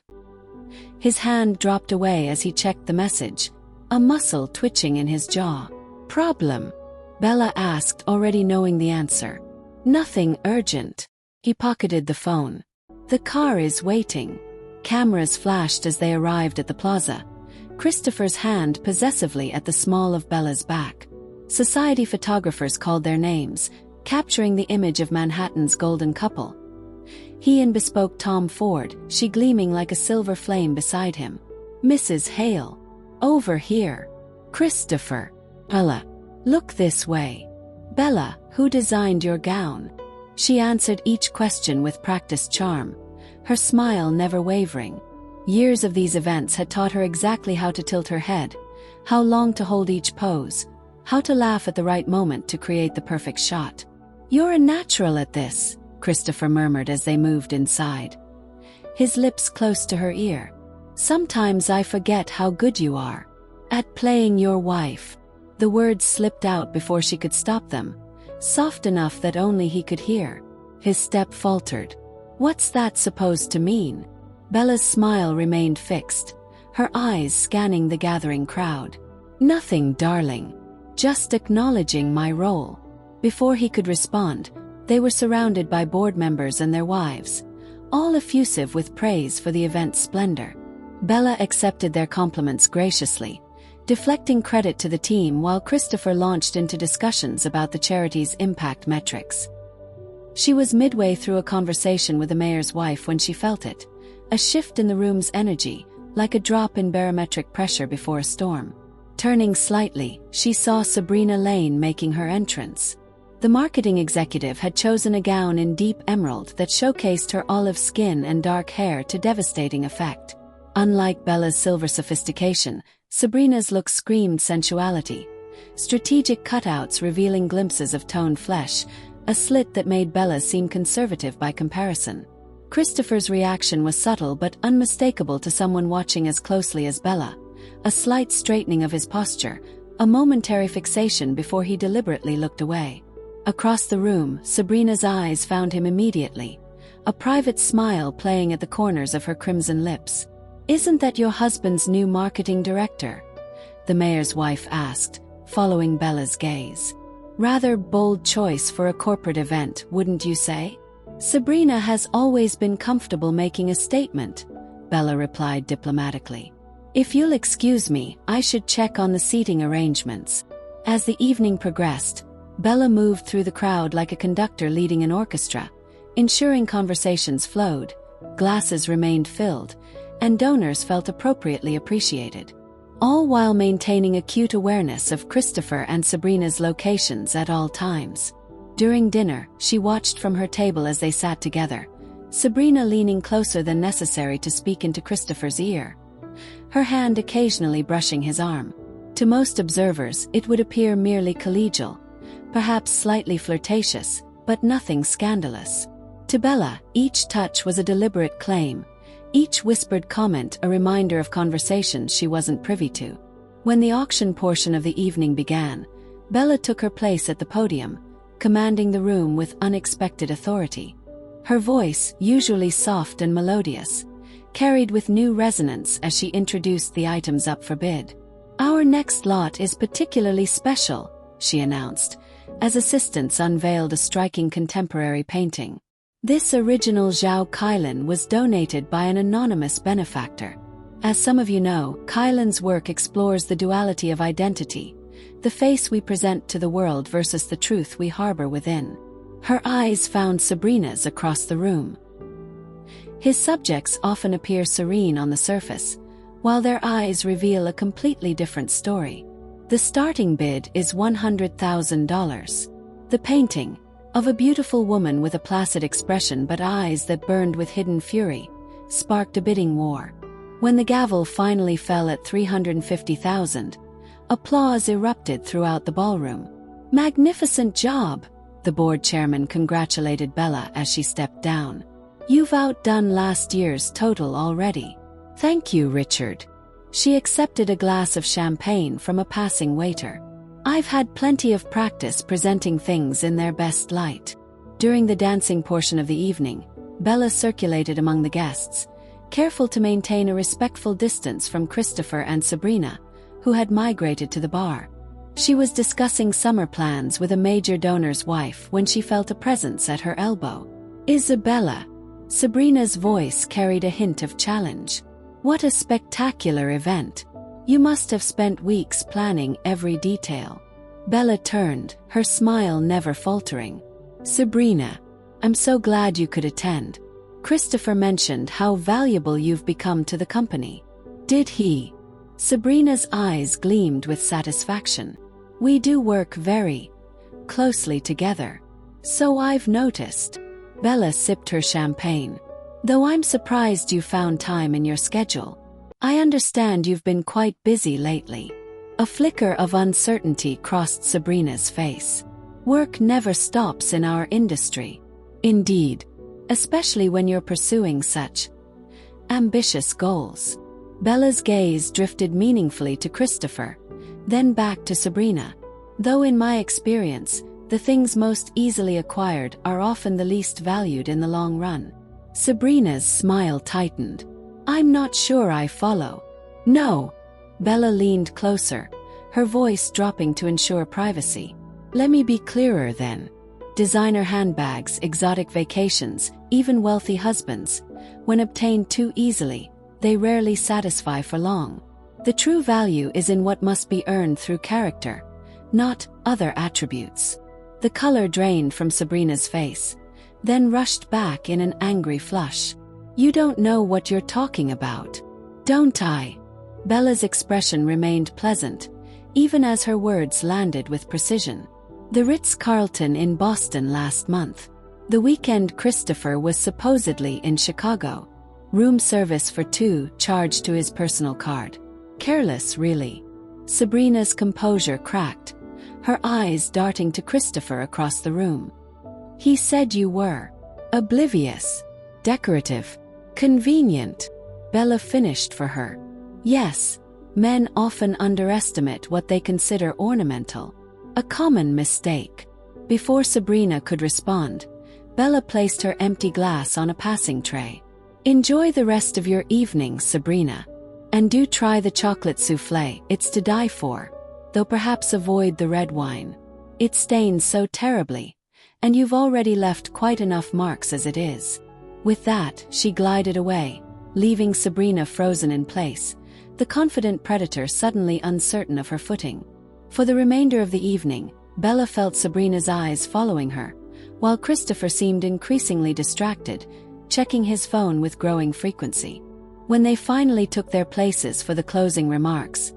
His hand dropped away as he checked the message, a muscle twitching in his jaw. "Problem?" Bella asked, already knowing the answer. "Nothing urgent." He pocketed the phone. "The car is waiting." Cameras flashed as they arrived at the plaza, Christopher's hand possessively at the small of Bella's back. Society photographers called their names, capturing the image of Manhattan's golden couple. He in bespoke Tom Ford, she gleaming like a silver flame beside him. "Mrs. Hale. Over here." "Christopher." "Bella. Look this way." "Bella, who designed your gown?" She answered each question with practiced charm, her smile never wavering. Years of these events had taught her exactly how to tilt her head, how long to hold each pose, how to laugh at the right moment to create the perfect shot. "You're a natural at this," Christopher murmured as they moved inside, his lips close to her ear. "Sometimes I forget how good you are at playing your wife." The words slipped out before she could stop them, soft enough that only he could hear. His step faltered. "What's that supposed to mean?" Bella's smile remained fixed, her eyes scanning the gathering crowd. "Nothing, darling. Just acknowledging my role." Before he could respond, they were surrounded by board members and their wives, all effusive with praise for the event's splendor. Bella accepted their compliments graciously, deflecting credit to the team while Christopher launched into discussions about the charity's impact metrics. She was midway through a conversation with the mayor's wife when she felt it, a shift in the room's energy, like a drop in barometric pressure before a storm. Turning slightly, she saw Sabrina Lane making her entrance. The marketing executive had chosen a gown in deep emerald that showcased her olive skin and dark hair to devastating effect. Unlike Bella's silver sophistication, Sabrina's look screamed sensuality. Strategic cutouts revealing glimpses of toned flesh, a slit that made Bella seem conservative by comparison. Christopher's reaction was subtle but unmistakable to someone watching as closely as Bella. A slight straightening of his posture, a momentary fixation before he deliberately looked away. Across the room, Sabrina's eyes found him immediately, a private smile playing at the corners of her crimson lips. "Isn't that your husband's new marketing director?" the mayor's wife asked, following Bella's gaze. "Rather bold choice for a corporate event, wouldn't you say?" "Sabrina has always been comfortable making a statement," Bella replied diplomatically. "If you'll excuse me, I should check on the seating arrangements." As the evening progressed, Bella moved through the crowd like a conductor leading an orchestra, ensuring conversations flowed, glasses remained filled, and donors felt appropriately appreciated, all while maintaining acute awareness of Christopher and Sabrina's locations at all times. During dinner, she watched from her table as they sat together, Sabrina leaning closer than necessary to speak into Christopher's ear, her hand occasionally brushing his arm. To most observers, it would appear merely collegial, perhaps slightly flirtatious, but nothing scandalous. To Bella, each touch was a deliberate claim, each whispered comment a reminder of conversations she wasn't privy to. When the auction portion of the evening began, Bella took her place at the podium, commanding the room with unexpected authority. Her voice, usually soft and melodious, carried with new resonance as she introduced the items up for bid. "Our next lot is particularly special," she announced, as assistants unveiled a striking contemporary painting. This original Zhao Kailan was donated by an anonymous benefactor. As some of you know, Kailan's work explores the duality of identity, the face we present to the world versus the truth we harbor within. Her eyes found Sabrina's across the room. His subjects often appear serene on the surface, while their eyes reveal a completely different story. The starting bid is $100,000. The painting, of a beautiful woman with a placid expression but eyes that burned with hidden fury, sparked a bidding war. When the gavel finally fell at $350,000, applause erupted throughout the ballroom. "Magnificent job," the board chairman congratulated Bella as she stepped down. "You've outdone last year's total already." "Thank you, Richard." She accepted a glass of champagne from a passing waiter. "I've had plenty of practice presenting things in their best light." During the dancing portion of the evening, Bella circulated among the guests, careful to maintain a respectful distance from Christopher and Sabrina, who had migrated to the bar. She was discussing summer plans with a major donor's wife when she felt a presence at her elbow. "Isabella." Sabrina's voice carried a hint of challenge. "What a spectacular event. You must have spent weeks planning every detail." Bella turned, her smile never faltering. "Sabrina, I'm so glad you could attend. Christopher mentioned how valuable you've become to the company." "Did he?" Sabrina's eyes gleamed with satisfaction. "We do work very closely together. So I've noticed." Bella sipped her champagne. Though I'm surprised you found time in your schedule. I understand you've been quite busy lately." A flicker of uncertainty crossed Sabrina's face. "Work never stops in our industry." "Indeed. Especially when you're pursuing such ambitious goals." Bella's gaze drifted meaningfully to Christopher, then back to Sabrina. "Though in my experience, the things most easily acquired are often the least valued in the long run." Sabrina's smile tightened. "I'm not sure I follow." "No." Bella leaned closer, her voice dropping to ensure privacy. "Let me be clearer then. Designer handbags, exotic vacations, even wealthy husbands, when obtained too easily, they rarely satisfy for long. The true value is in what must be earned through character, not other attributes." The color drained from Sabrina's face, then rushed back in an angry flush. "You don't know what you're talking about." "Don't I?" Bella's expression remained pleasant, even as her words landed with precision. "The Ritz-Carlton in Boston last month. The weekend Christopher was supposedly in Chicago. Room service for two charged to his personal card. Careless, really." Sabrina's composure cracked, her eyes darting to Christopher across the room. "He said you were oblivious, decorative, convenient." Bella finished for her. "Yes, men often underestimate what they consider ornamental. A common mistake." Before Sabrina could respond, Bella placed her empty glass on a passing tray. "Enjoy the rest of your evening, Sabrina. And do try the chocolate soufflé, it's to die for. Though perhaps avoid the red wine. It stains so terribly, and you've already left quite enough marks as it is." With that, she glided away, leaving Sabrina frozen in place, the confident predator suddenly uncertain of her footing. For the remainder of the evening, Bella felt Sabrina's eyes following her, while Christopher seemed increasingly distracted, checking his phone with growing frequency. When they finally took their places for the closing remarks,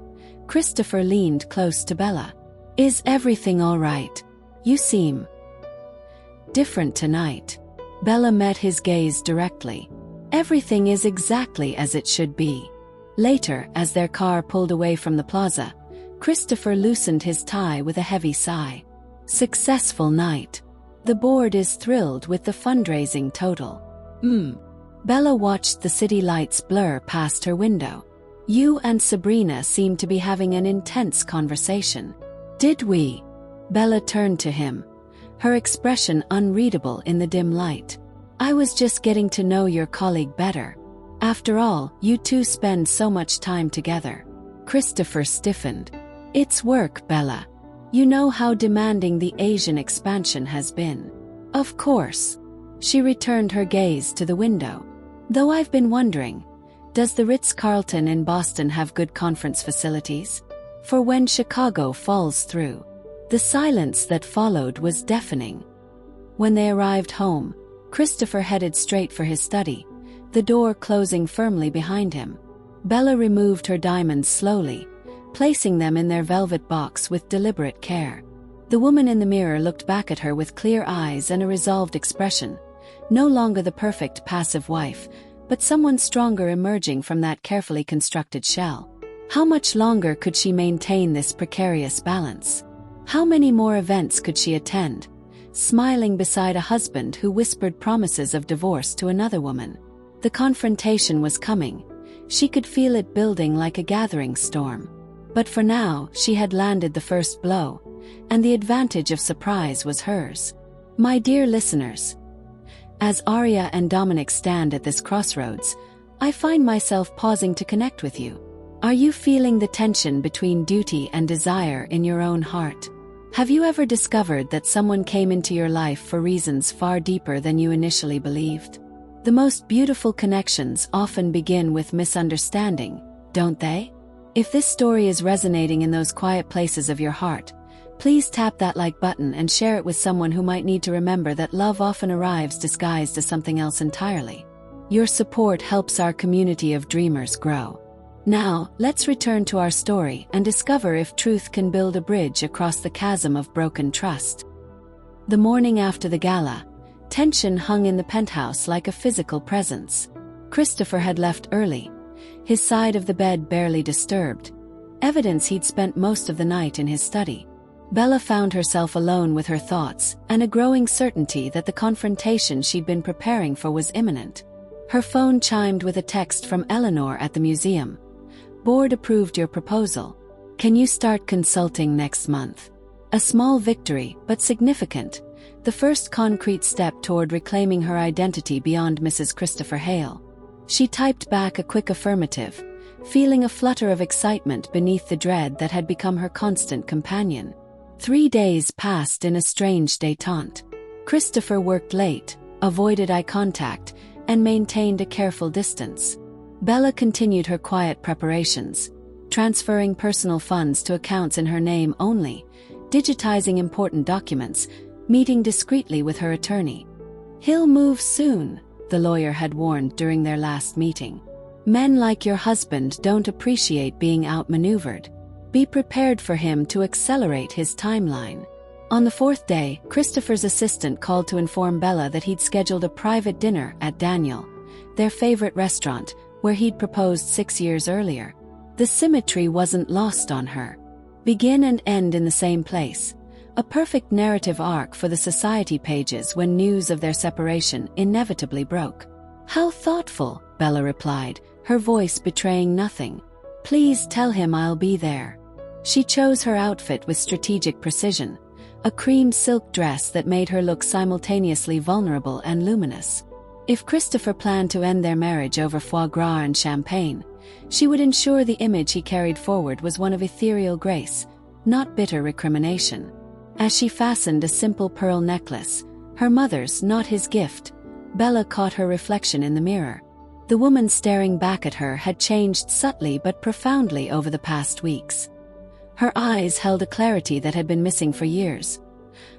Christopher leaned close to Bella. "Is everything all right? You seem different tonight." Bella met his gaze directly. "Everything is exactly as it should be." Later, as their car pulled away from the plaza, Christopher loosened his tie with a heavy sigh. "Successful night. The board is thrilled with the fundraising total." Bella watched the city lights blur past her window. "You and Sabrina seem to be having an intense conversation." "Did we?" Bella turned to him, her expression unreadable in the dim light. "I was just getting to know your colleague better. After all, you two spend so much time together." Christopher stiffened. "It's work, Bella. You know how demanding the Asian expansion has been." "Of course." She returned her gaze to the window. "Though I've been wondering, does the Ritz-Carlton in Boston have good conference facilities? For when Chicago falls through." The silence that followed was deafening. When they arrived home, Christopher headed straight for his study, the door closing firmly behind him. Bella removed her diamonds slowly, placing them in their velvet box with deliberate care. The woman in the mirror looked back at her with clear eyes and a resolved expression, no longer the perfect passive wife, but someone stronger emerging from that carefully constructed shell. How much longer could she maintain this precarious balance? How many more events could she attend, smiling beside a husband who whispered promises of divorce to another woman? The confrontation was coming. She could feel it building like a gathering storm. But for now, she had landed the first blow, and the advantage of surprise was hers. My dear listeners, as Arya and Dominic stand at this crossroads, I find myself pausing to connect with you. Are you feeling the tension between duty and desire in your own heart? Have you ever discovered that someone came into your life for reasons far deeper than you initially believed? The most beautiful connections often begin with misunderstanding, don't they? If this story is resonating in those quiet places of your heart, please tap that like button and share it with someone who might need to remember that love often arrives disguised as something else entirely. Your support helps our community of dreamers grow. Now, let's return to our story and discover if truth can build a bridge across the chasm of broken trust. The morning after the gala, Tension hung in the penthouse like a physical presence. Christopher had left early, his side of the bed barely disturbed, evidence he'd spent most of the night in his study. Bella found herself alone with her thoughts and a growing certainty that the confrontation she'd been preparing for was imminent. Her phone chimed with a text from Eleanor at the museum. "Board approved your proposal. Can you start consulting next month?" A small victory, but significant. The first concrete step toward reclaiming her identity beyond Mrs. Christopher Hale. She typed back a quick affirmative, feeling a flutter of excitement beneath the dread that had become her constant companion. 3 days passed in a strange détente. Christopher worked late, avoided eye contact, and maintained a careful distance. Bella continued her quiet preparations, transferring personal funds to accounts in her name only, digitizing important documents, meeting discreetly with her attorney. "He'll move soon," the lawyer had warned during their last meeting. "Men like your husband don't appreciate being outmaneuvered. Be prepared for him to accelerate his timeline." On the 4th day, Christopher's assistant called to inform Bella that he'd scheduled a private dinner at Daniel, their favorite restaurant, where he'd proposed 6 years earlier. The symmetry wasn't lost on her. Begin and end in the same place. A perfect narrative arc for the society pages when news of their separation inevitably broke. "How thoughtful," Bella replied, her voice betraying nothing. "Please tell him I'll be there." She chose her outfit with strategic precision, a cream silk dress that made her look simultaneously vulnerable and luminous. If Christopher planned to end their marriage over foie gras and champagne, she would ensure the image he carried forward was one of ethereal grace, not bitter recrimination. As she fastened a simple pearl necklace, her mother's, not his gift, Bella caught her reflection in the mirror. The woman staring back at her had changed subtly but profoundly over the past weeks. Her eyes held a clarity that had been missing for years.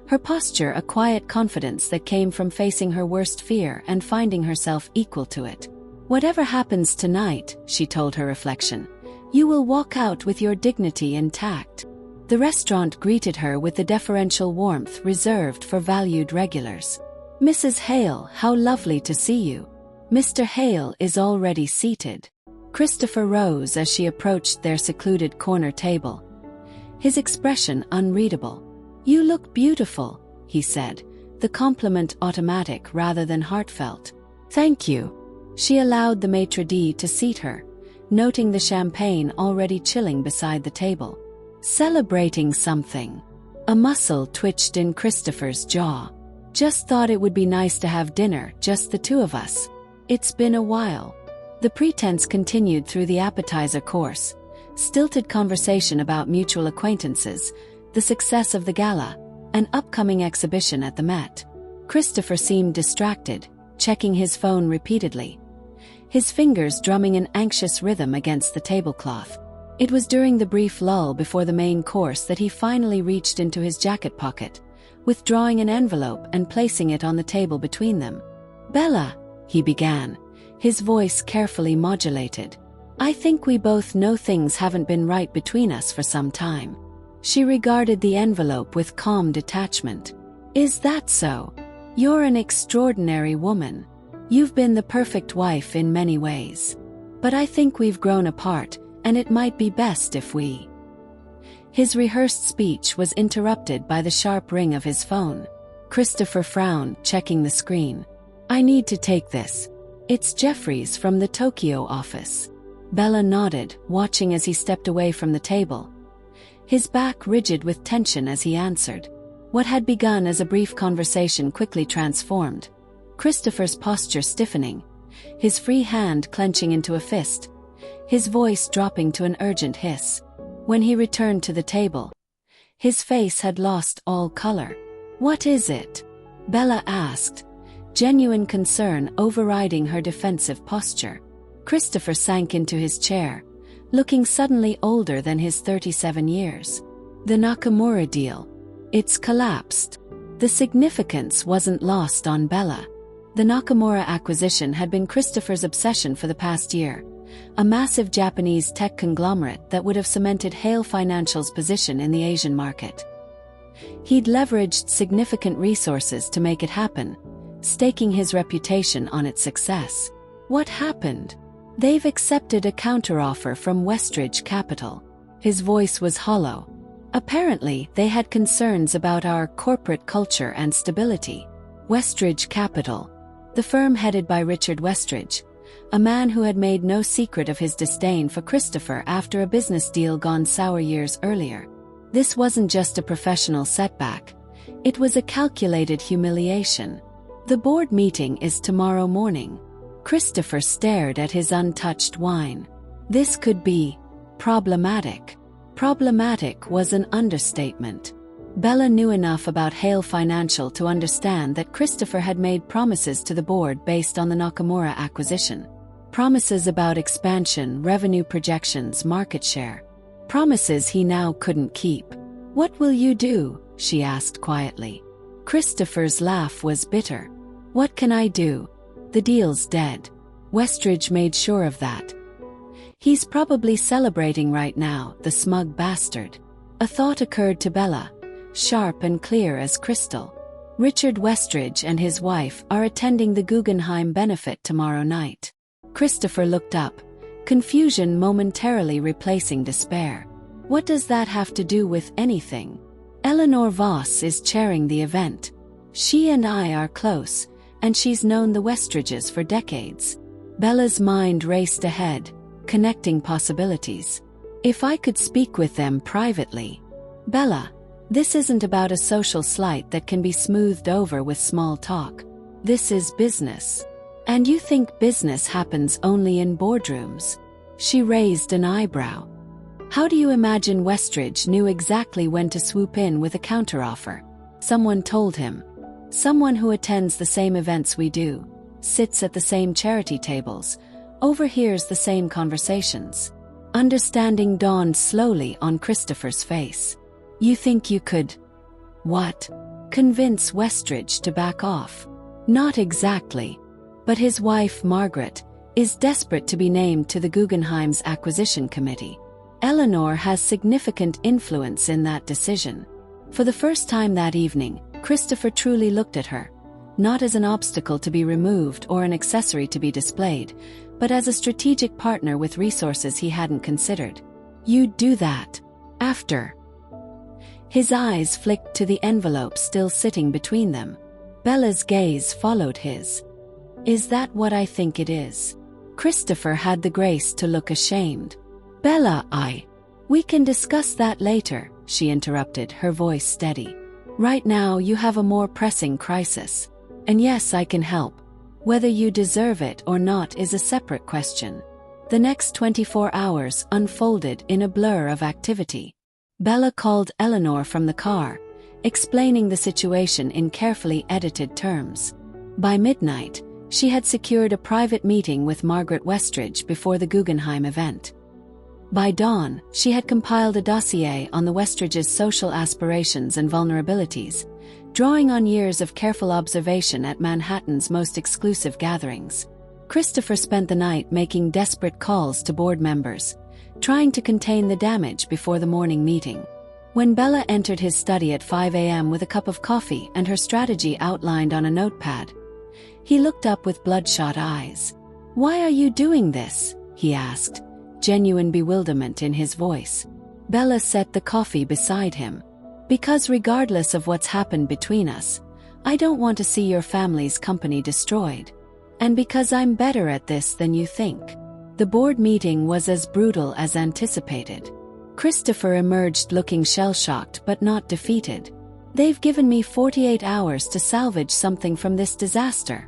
Her posture a quiet confidence that came from facing her worst fear and finding herself equal to it. "Whatever happens tonight," she told her reflection, "you will walk out with your dignity intact." The restaurant greeted her with the deferential warmth reserved for valued regulars. "Mrs. Hale, how lovely to see you." "Mr. Hale is already seated." Christopher rose as she approached their secluded corner table, his expression unreadable. "You look beautiful," he said, the compliment automatic rather than heartfelt. "Thank you." She allowed the maitre d' to seat her, noting the champagne already chilling beside the table. "Celebrating something." A muscle twitched in Christopher's jaw. "Just thought it would be nice to have dinner, just the two of us. It's been a while." The pretense continued through the appetizer course, stilted conversation about mutual acquaintances, the success of the gala, an upcoming exhibition at the Met. Christopher seemed distracted, checking his phone repeatedly, his fingers drumming an anxious rhythm against the tablecloth. It was during the brief lull before the main course that he finally reached into his jacket pocket, withdrawing an envelope and placing it on the table between them. "Bella," he began, his voice carefully modulated. "I think we both know things haven't been right between us for some time." She regarded the envelope with calm detachment. "Is that so? You're an extraordinary woman. You've been the perfect wife in many ways. But I think we've grown apart, and it might be best if we..." His rehearsed speech was interrupted by the sharp ring of his phone. Christopher frowned, checking the screen. "I need to take this. It's Jeffries from the Tokyo office." Bella nodded, watching as he stepped away from the table, his back rigid with tension as he answered. What had begun as a brief conversation quickly transformed, Christopher's posture stiffening, his free hand clenching into a fist, his voice dropping to an urgent hiss. When he returned to the table, his face had lost all color. "What is it?" Bella asked, genuine concern overriding her defensive posture. Christopher sank into his chair, looking suddenly older than his 37 years. "The Nakamura deal. It's collapsed." The significance wasn't lost on Bella. The Nakamura acquisition had been Christopher's obsession for the past year, a massive Japanese tech conglomerate that would have cemented Hale Financial's position in the Asian market. He'd leveraged significant resources to make it happen, staking his reputation on its success. What happened? They've accepted a counteroffer from Westridge Capital. His voice was hollow. Apparently, they had concerns about our corporate culture and stability. Westridge Capital, the firm headed by Richard Westridge, a man who had made no secret of his disdain for Christopher after a business deal gone sour years earlier. This wasn't just a professional setback. It was a calculated humiliation. The board meeting is tomorrow morning. Christopher stared at his untouched wine. This could be problematic. Problematic was an understatement. Bella knew enough about Hale Financial to understand that Christopher had made promises to the board based on the Nakamura acquisition. Promises about expansion, revenue projections, market share. Promises he now couldn't keep. "What will you do?" she asked quietly. Christopher's laugh was bitter. "What can I do? The deal's dead." Westridge made sure of that. "He's probably celebrating right now, the smug bastard." A thought occurred to Bella, sharp and clear as crystal. Richard Westridge and his wife are attending the Guggenheim benefit tomorrow night. Christopher looked up, confusion momentarily replacing despair. What does that have to do with anything? Eleanor Voss is chairing the event. She and I are close, and she's known the Westridges for decades. Bella's mind raced ahead, connecting possibilities. If I could speak with them privately. Bella, this isn't about a social slight that can be smoothed over with small talk. This is business. And you think business happens only in boardrooms? She raised an eyebrow. How do you imagine Westridge knew exactly when to swoop in with a counteroffer? Someone told him. Someone who attends the same events we do, sits at the same charity tables, overhears the same conversations. Understanding dawned slowly on Christopher's face. You think you could... what? Convince Westridge to back off? Not exactly. But his wife, Margaret, is desperate to be named to the Guggenheim's acquisition committee. Eleanor has significant influence in that decision. For the first time that evening, Christopher truly looked at her, not as an obstacle to be removed or an accessory to be displayed, but as a strategic partner with resources he hadn't considered. You'd do that. After. His eyes flicked to the envelope still sitting between them. Bella's gaze followed his. Is that what I think it is? Christopher had the grace to look ashamed. Bella, we can discuss that later, she interrupted, her voice steady. Right now you have a more pressing crisis. And yes, I can help. Whether you deserve it or not is a separate question. The next 24 hours unfolded in a blur of activity. Bella called Eleanor from the car, explaining the situation in carefully edited terms. By midnight, she had secured a private meeting with Margaret Westridge before the Guggenheim event. By dawn, she had compiled a dossier on the Westridges' social aspirations and vulnerabilities, drawing on years of careful observation at Manhattan's most exclusive gatherings. Christopher spent the night making desperate calls to board members, trying to contain the damage before the morning meeting. When Bella entered his study at 5 a.m. with a cup of coffee and her strategy outlined on a notepad, he looked up with bloodshot eyes. "Why are you doing this?" he asked, genuine bewilderment in his voice. Bella set the coffee beside him. "Because regardless of what's happened between us, I don't want to see your family's company destroyed. And because I'm better at this than you think." The board meeting was as brutal as anticipated. Christopher emerged looking shell-shocked but not defeated. "They've given me 48 hours to salvage something from this disaster,"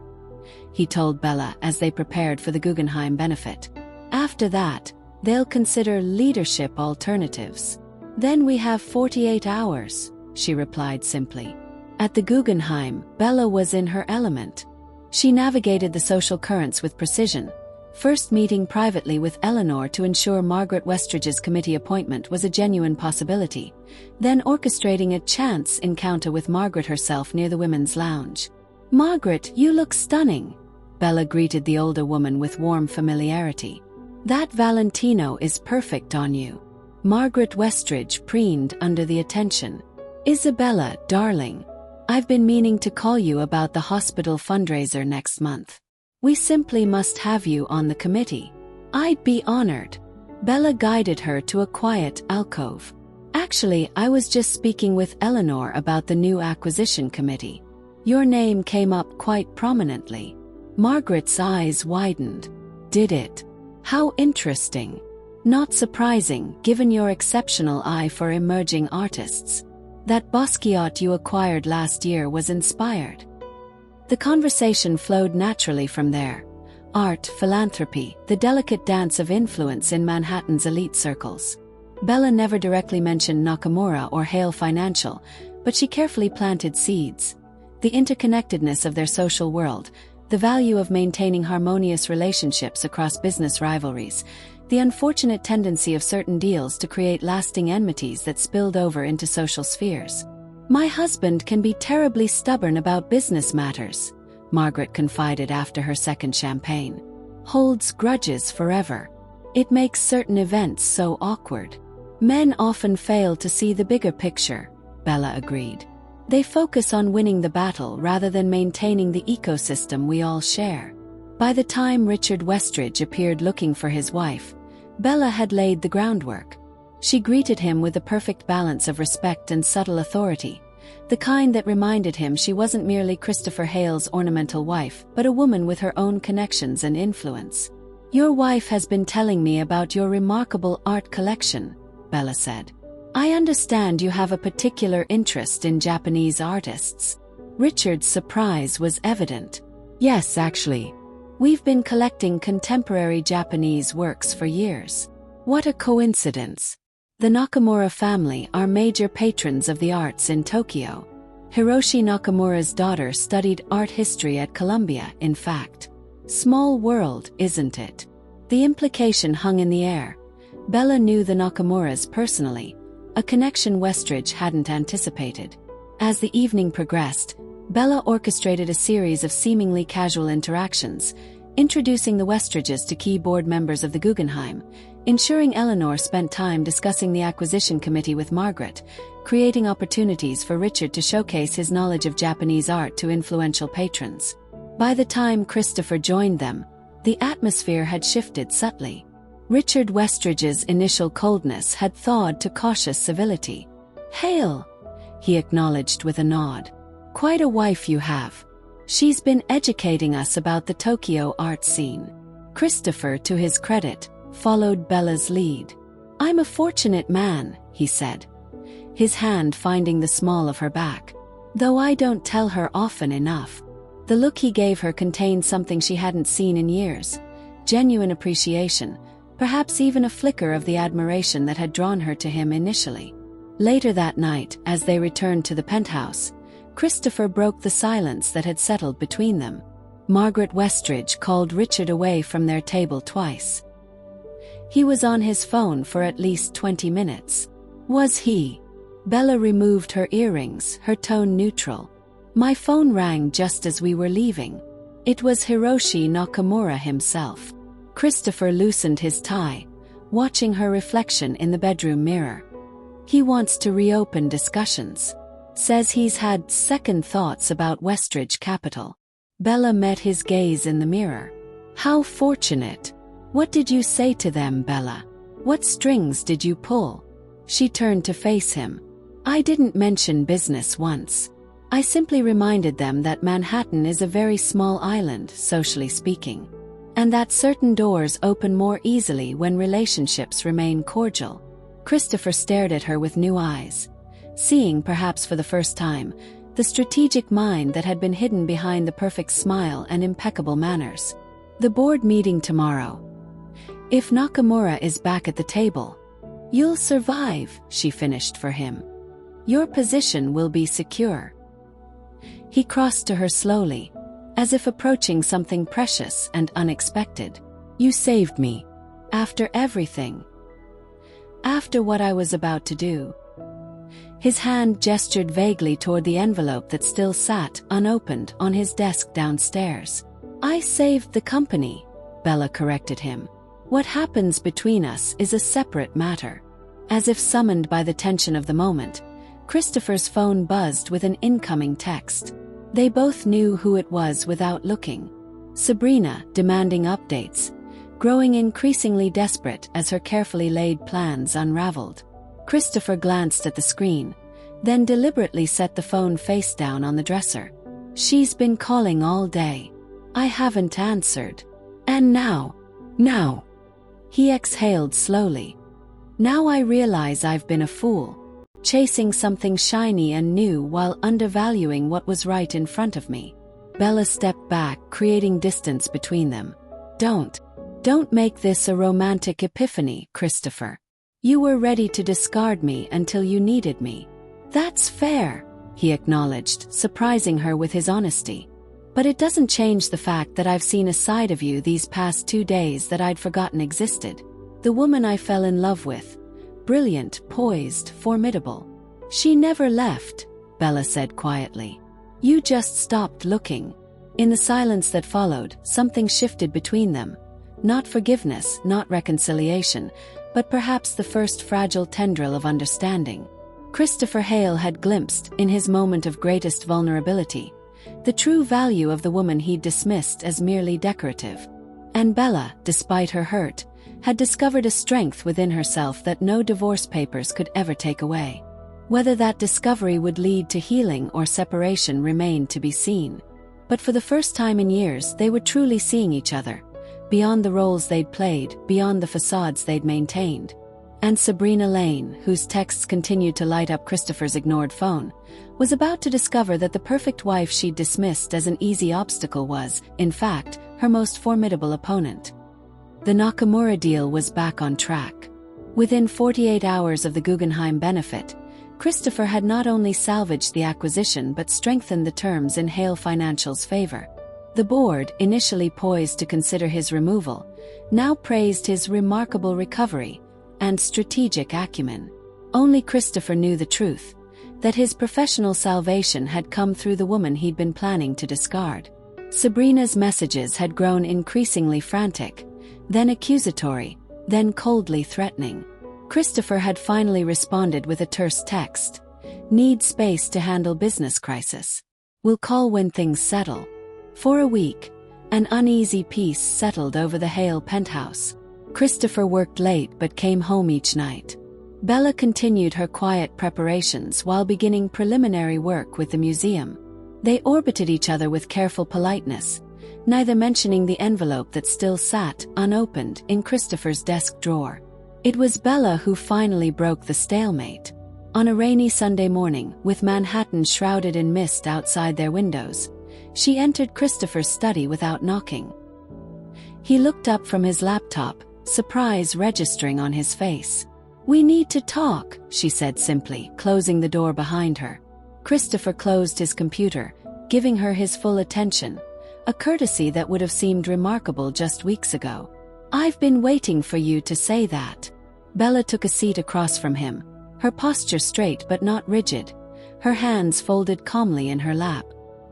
he told Bella as they prepared for the Guggenheim benefit. "After that, they'll consider leadership alternatives." "Then we have 48 hours, she replied simply. At the Guggenheim, Bella was in her element. She navigated the social currents with precision, first meeting privately with Eleanor to ensure Margaret Westridge's committee appointment was a genuine possibility, then orchestrating a chance encounter with Margaret herself near the women's lounge. "Margaret, you look stunning," Bella greeted the older woman with warm familiarity. "That Valentino is perfect on you." Margaret Westridge preened under the attention. "Isabella, darling, I've been meaning to call you about the hospital fundraiser next month. We simply must have you on the committee. I'd be honored. Bella guided her to a quiet alcove. Actually, I was just speaking with Eleanor about the new acquisition committee. Your name came up quite prominently. Margaret's eyes widened. Did it? How interesting. Not surprising, given your exceptional eye for emerging artists. That Basquiat you acquired last year was inspired. The conversation flowed naturally from there. Art, philanthropy, the delicate dance of influence in Manhattan's elite circles. Bella never directly mentioned Nakamura or Hale Financial, but she carefully planted seeds. The interconnectedness of their social world, the value of maintaining harmonious relationships across business rivalries, the unfortunate tendency of certain deals to create lasting enmities that spilled over into social spheres. My husband can be terribly stubborn about business matters, Margaret confided after her second champagne. Holds grudges forever. It makes certain events so awkward. Men often fail to see the bigger picture, Bella agreed. They focus on winning the battle rather than maintaining the ecosystem we all share. By the time Richard Westridge appeared looking for his wife, Bella had laid the groundwork. She greeted him with a perfect balance of respect and subtle authority, the kind that reminded him she wasn't merely Christopher Hale's ornamental wife, but a woman with her own connections and influence. Your wife has been telling me about your remarkable art collection, Bella said. I understand you have a particular interest in Japanese artists. Richard's surprise was evident. Yes, actually. We've been collecting contemporary Japanese works for years. What a coincidence. The Nakamura family are major patrons of the arts in Tokyo. Hiroshi Nakamura's daughter studied art history at Columbia, in fact. Small world, isn't it? The implication hung in the air. Bella knew the Nakamuras personally, a connection Westridge hadn't anticipated. As the evening progressed, Bella orchestrated a series of seemingly casual interactions, introducing the Westridges to key board members of the Guggenheim, ensuring Eleanor spent time discussing the acquisition committee with Margaret, creating opportunities for Richard to showcase his knowledge of Japanese art to influential patrons. By the time Christopher joined them, the atmosphere had shifted subtly. Richard Westridge's initial coldness had thawed to cautious civility. Hale, he acknowledged with a nod. Quite a wife you have. She's been educating us about the Tokyo art scene. Christopher, to his credit, followed Bella's lead. I'm a fortunate man, he said, his hand finding the small of her back. Though I don't tell her often enough. The look he gave her contained something she hadn't seen in years. Genuine appreciation, perhaps even a flicker of the admiration that had drawn her to him initially. Later that night, as they returned to the penthouse, Christopher broke the silence that had settled between them. Margaret Westridge called Richard away from their table twice. He was on his phone for at least 20 minutes. Was he? Bella removed her earrings, her tone neutral. My phone rang just as we were leaving. It was Hiroshi Nakamura himself. Christopher loosened his tie, watching her reflection in the bedroom mirror. He wants to reopen discussions. Says he's had second thoughts about Westridge Capital. Bella met his gaze in the mirror. How fortunate. What did you say to them, Bella? What strings did you pull? She turned to face him. I didn't mention business once. I simply reminded them that Manhattan is a very small island, socially speaking, and that certain doors open more easily when relationships remain cordial. Christopher stared at her with new eyes, seeing, perhaps for the first time, the strategic mind that had been hidden behind the perfect smile and impeccable manners. The board meeting tomorrow. If Nakamura is back at the table, you'll survive, she finished for him. Your position will be secure. He crossed to her slowly, as if approaching something precious and unexpected. You saved me. After everything. After what I was about to do. His hand gestured vaguely toward the envelope that still sat, unopened, on his desk downstairs. I saved the company, Bella corrected him. What happens between us is a separate matter. As if summoned by the tension of the moment, Christopher's phone buzzed with an incoming text. They both knew who it was without looking. Sabrina, demanding updates, growing increasingly desperate as her carefully laid plans unraveled. Christopher glanced at the screen, then deliberately set the phone face down on the dresser. She's been calling all day. I haven't answered. And now. He exhaled slowly. Now I realize I've been a fool, chasing something shiny and new while undervaluing what was right in front of me. Bella stepped back, creating distance between them. Don't make this a romantic epiphany, Christopher. You were ready to discard me until you needed me. That's fair, he acknowledged, surprising her with his honesty. But it doesn't change the fact that I've seen a side of you these past 2 days that I'd forgotten existed. The woman I fell in love with. Brilliant, poised, formidable. She never left, Bella said quietly. You just stopped looking. In the silence that followed, something shifted between them. Not forgiveness, not reconciliation, but perhaps the first fragile tendril of understanding. Christopher Hale had glimpsed, in his moment of greatest vulnerability, the true value of the woman he'd dismissed as merely decorative. And Bella, despite her hurt, had discovered a strength within herself that no divorce papers could ever take away. Whether that discovery would lead to healing or separation remained to be seen. But for the first time in years, they were truly seeing each other, beyond the roles they'd played, beyond the facades they'd maintained. And Sabrina Lane, whose texts continued to light up Christopher's ignored phone, was about to discover that the perfect wife she'd dismissed as an easy obstacle was, in fact, her most formidable opponent. The Nakamura deal was back on track. Within 48 hours of the Guggenheim benefit, Christopher had not only salvaged the acquisition but strengthened the terms in Hale Financial's favor. The board, initially poised to consider his removal, now praised his remarkable recovery and strategic acumen. Only Christopher knew the truth, that his professional salvation had come through the woman he'd been planning to discard. Sabrina's messages had grown increasingly frantic, then accusatory, then coldly threatening. Christopher had finally responded with a terse text. Need space to handle business crisis. Will call when things settle. For a week, an uneasy peace settled over the Hale penthouse. Christopher worked late but came home each night. Bella continued her quiet preparations while beginning preliminary work with the museum. They orbited each other with careful politeness, neither mentioning the envelope that still sat, unopened, in Christopher's desk drawer. It was Bella who finally broke the stalemate. On a rainy Sunday morning, with Manhattan shrouded in mist outside their windows, she entered Christopher's study without knocking. He looked up from his laptop, surprise registering on his face. We need to talk, she said simply, closing the door behind her. Christopher closed his computer, giving her his full attention, a courtesy that would have seemed remarkable just weeks ago. I've been waiting for you to say that. Bella took a seat across from him, her posture straight but not rigid, her hands folded calmly in her lap.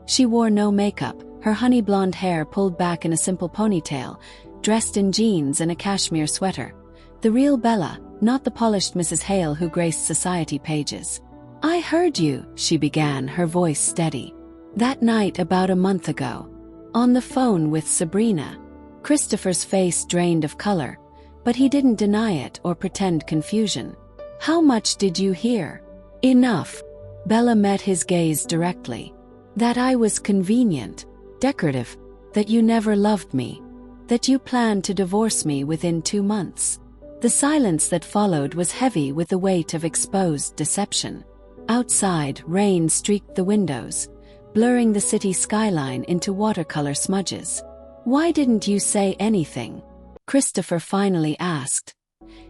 She wore no makeup, her honey blonde hair pulled back in a simple ponytail, dressed in jeans and a cashmere sweater. The real Bella, not the polished Mrs. Hale who graced society pages. I heard you, she began, her voice steady. That night about a month ago. On the phone with Sabrina. Christopher's face drained of color, but he didn't deny it or pretend confusion. How much did you hear? Enough. Bella met his gaze directly. That I was convenient, decorative, that you never loved me, that you planned to divorce me within 2 months. The silence that followed was heavy with the weight of exposed deception. Outside, rain streaked the windows, blurring the city skyline into watercolor smudges. Why didn't you say anything? Christopher finally asked,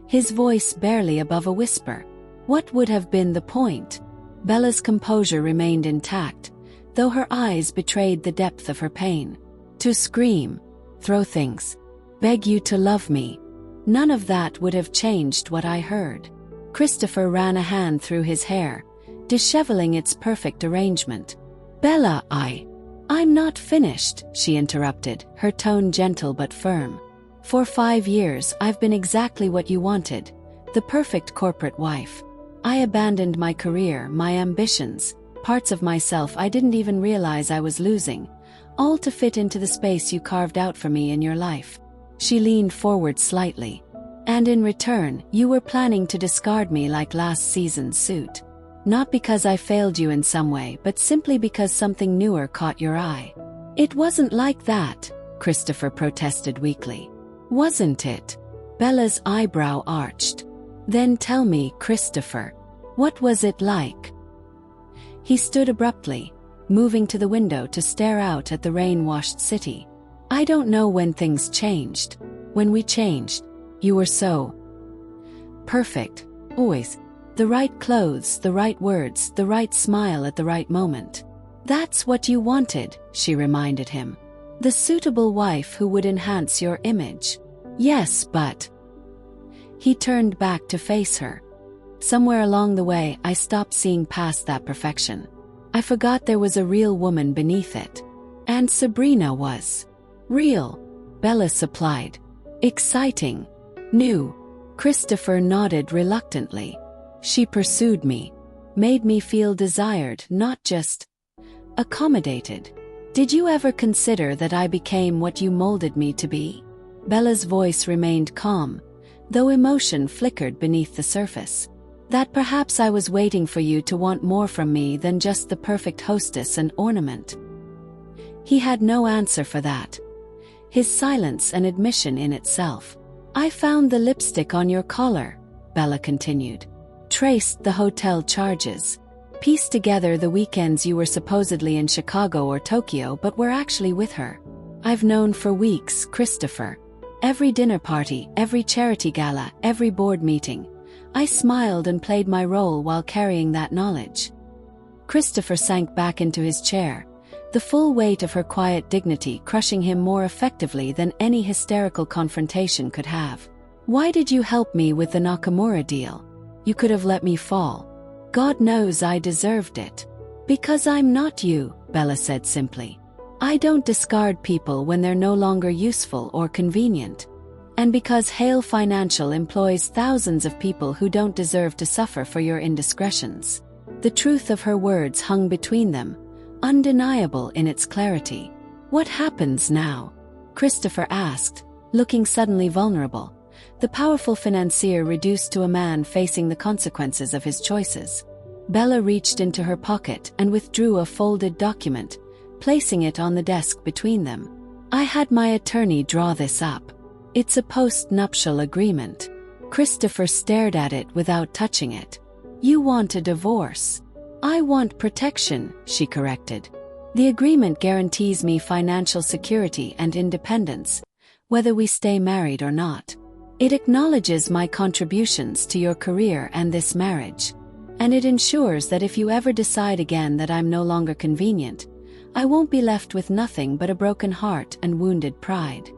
his voice barely above a whisper. What would have been the point? Bella's composure remained intact, though her eyes betrayed the depth of her pain. To scream, throw things, beg you to love me. None of that would have changed what I heard. Christopher ran a hand through his hair, disheveling its perfect arrangement. Bella, I'm not finished, she interrupted, her tone gentle but firm. For 5 years I've been exactly what you wanted, the perfect corporate wife. I abandoned my career, my ambitions, parts of myself I didn't even realize I was losing, all to fit into the space you carved out for me in your life." She leaned forward slightly. "And in return, you were planning to discard me like last season's suit. Not because I failed you in some way, but simply because something newer caught your eye." "It wasn't like that," Christopher protested weakly. "Wasn't it?" Bella's eyebrow arched. "Then tell me, Christopher, what was it like?" He stood abruptly, moving to the window to stare out at the rain-washed city. "I don't know when things changed. When we changed, you were so perfect, always. The right clothes, the right words, the right smile at the right moment. That's what you wanted," she reminded him. "The suitable wife who would enhance your image." "Yes, but..." He turned back to face her. "Somewhere along the way, I stopped seeing past that perfection. I forgot there was a real woman beneath it. And Sabrina was real," Bella supplied. "Exciting. New." Christopher nodded reluctantly. "She pursued me. Made me feel desired, not just accommodated. Did you ever consider that I became what you molded me to be?" Bella's voice remained calm, though emotion flickered beneath the surface. "That perhaps I was waiting for you to want more from me than just the perfect hostess and ornament." He had no answer for that. His silence an admission in itself. "I found the lipstick on your collar," Bella continued. "Traced the hotel charges. Pieced together the weekends you were supposedly in Chicago or Tokyo but were actually with her. I've known for weeks, Christopher. Every dinner party, every charity gala, every board meeting. I smiled and played my role while carrying that knowledge." Christopher sank back into his chair, the full weight of her quiet dignity crushing him more effectively than any hysterical confrontation could have. "Why did you help me with the Nakamura deal? You could have let me fall. God knows I deserved it." "Because I'm not you," Bella said simply. "I don't discard people when they're no longer useful or convenient. And because Hale Financial employs thousands of people who don't deserve to suffer for your indiscretions." The truth of her words hung between them, undeniable in its clarity. "What happens now?" Christopher asked, looking suddenly vulnerable, the powerful financier reduced to a man facing the consequences of his choices. Bella reached into her pocket and withdrew a folded document, placing it on the desk between them. "I had my attorney draw this up. It's a post-nuptial agreement." Christopher stared at it without touching it. "You want a divorce." "I want protection," she corrected. "The agreement guarantees me financial security and independence, whether we stay married or not. It acknowledges my contributions to your career and this marriage. And it ensures that if you ever decide again that I'm no longer convenient, I won't be left with nothing but a broken heart and wounded pride."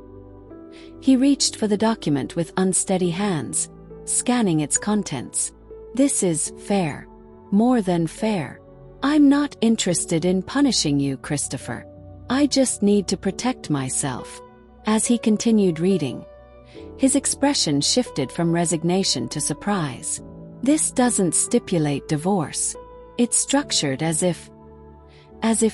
He reached for the document with unsteady hands, scanning its contents. "This is fair. More than fair. I'm not interested in punishing you, Christopher. I just need to protect myself." As he continued reading, his expression shifted from resignation to surprise. "This doesn't stipulate divorce. It's structured as if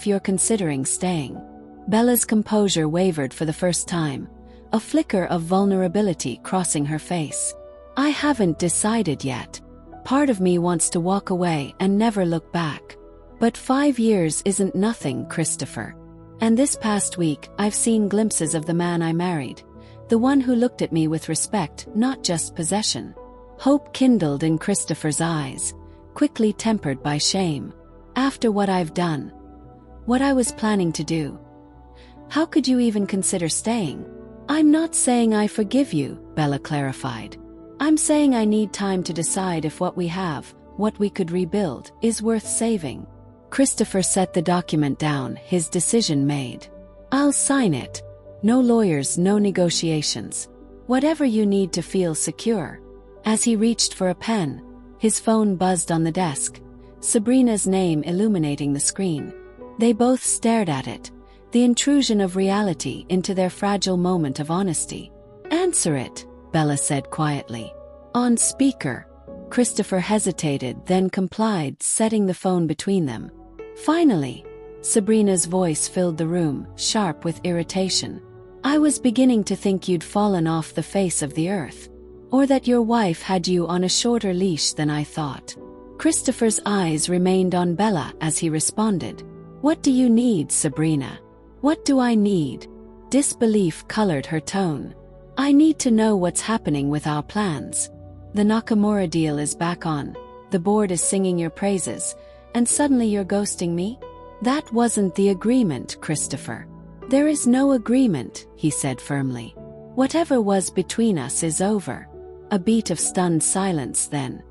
you're considering staying." Bella's composure wavered for the first time, a flicker of vulnerability crossing her face. "I haven't decided yet. Part of me wants to walk away and never look back. But 5 years isn't nothing, Christopher. And this past week, I've seen glimpses of the man I married, the one who looked at me with respect, not just possession." Hope kindled in Christopher's eyes, quickly tempered by shame. "After what I've done, what I was planning to do, how could you even consider staying?" "I'm not saying I forgive you," Bella clarified. "I'm saying I need time to decide if what we have, what we could rebuild, is worth saving." Christopher set the document down, his decision made. "I'll sign it. No lawyers, no negotiations. Whatever you need to feel secure." As he reached for a pen, his phone buzzed on the desk, Sabrina's name illuminating the screen. They both stared at it, the intrusion of reality into their fragile moment of honesty. "Answer it," Bella said quietly. "On speaker." Christopher hesitated, then complied, setting the phone between them. Finally, Sabrina's voice filled the room, sharp with irritation. I was beginning to think you'd fallen off the face of the earth. Or that your wife had you on a shorter leash than I thought. Christopher's eyes remained on Bella as he responded. What do you need, Sabrina? What do I need? Disbelief colored her tone. I need to know what's happening with our plans. The Nakamura deal is back on. The board is singing your praises, and suddenly you're ghosting me? That wasn't the agreement, Christopher. There is no agreement, he said firmly. Whatever was between us is over. A beat of stunned silence then.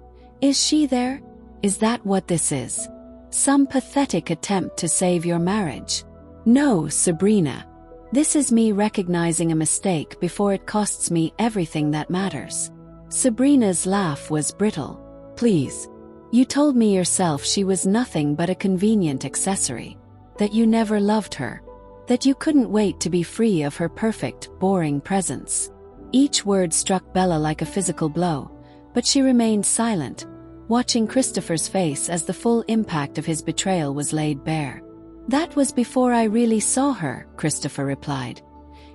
Is she there? Is that what this is? Some pathetic attempt to save your marriage? No, Sabrina. This is me recognizing a mistake before it costs me everything that matters. Sabrina's laugh was brittle. Please. You told me yourself she was nothing but a convenient accessory. That you never loved her. That you couldn't wait to be free of her perfect, boring presence. Each word struck Bella like a physical blow, but she remained silent, watching Christopher's face as the full impact of his betrayal was laid bare. That was before I really saw her, Christopher replied,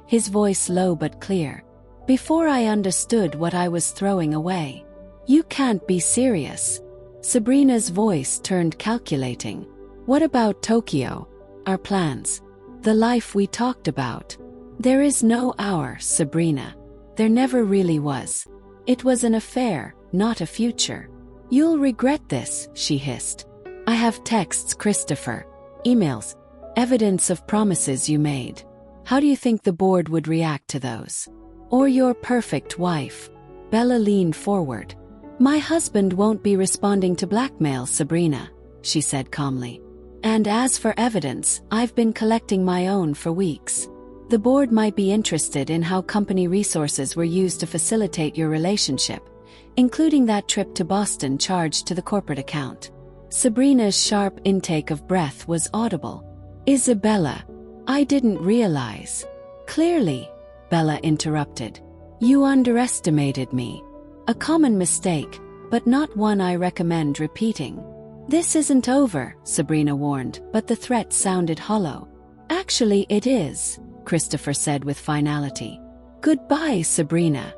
his voice low but clear. Before I understood what I was throwing away. You can't be serious. Sabrina's voice turned calculating. What about Tokyo? Our plans? The life we talked about? There is no our, Sabrina. There never really was. It was an affair, not a future. You'll regret this, she hissed. I have texts, Christopher. Emails. Evidence of promises you made. How do you think the board would react to those? Or your perfect wife? Bella leaned forward. My husband won't be responding to blackmail, Sabrina, she said calmly. And as for evidence, I've been collecting my own for weeks. The board might be interested in how company resources were used to facilitate your relationship, including that trip to Boston charged to the corporate account. Sabrina's sharp intake of breath was audible. Isabella, I didn't realize. Clearly, Bella interrupted. You underestimated me. A common mistake, but not one I recommend repeating. This isn't over, Sabrina warned, but the threat sounded hollow. Actually, it is, Christopher said with finality. Goodbye, Sabrina.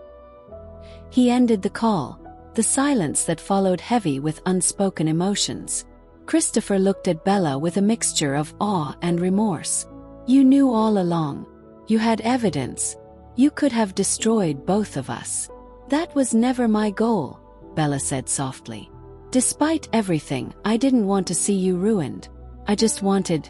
He ended the call, the silence that followed heavy with unspoken emotions. Christopher looked at Bella with a mixture of awe and remorse. You knew all along. You had evidence. You could have destroyed both of us. That was never my goal, Bella said softly. Despite everything, I didn't want to see you ruined. I just wanted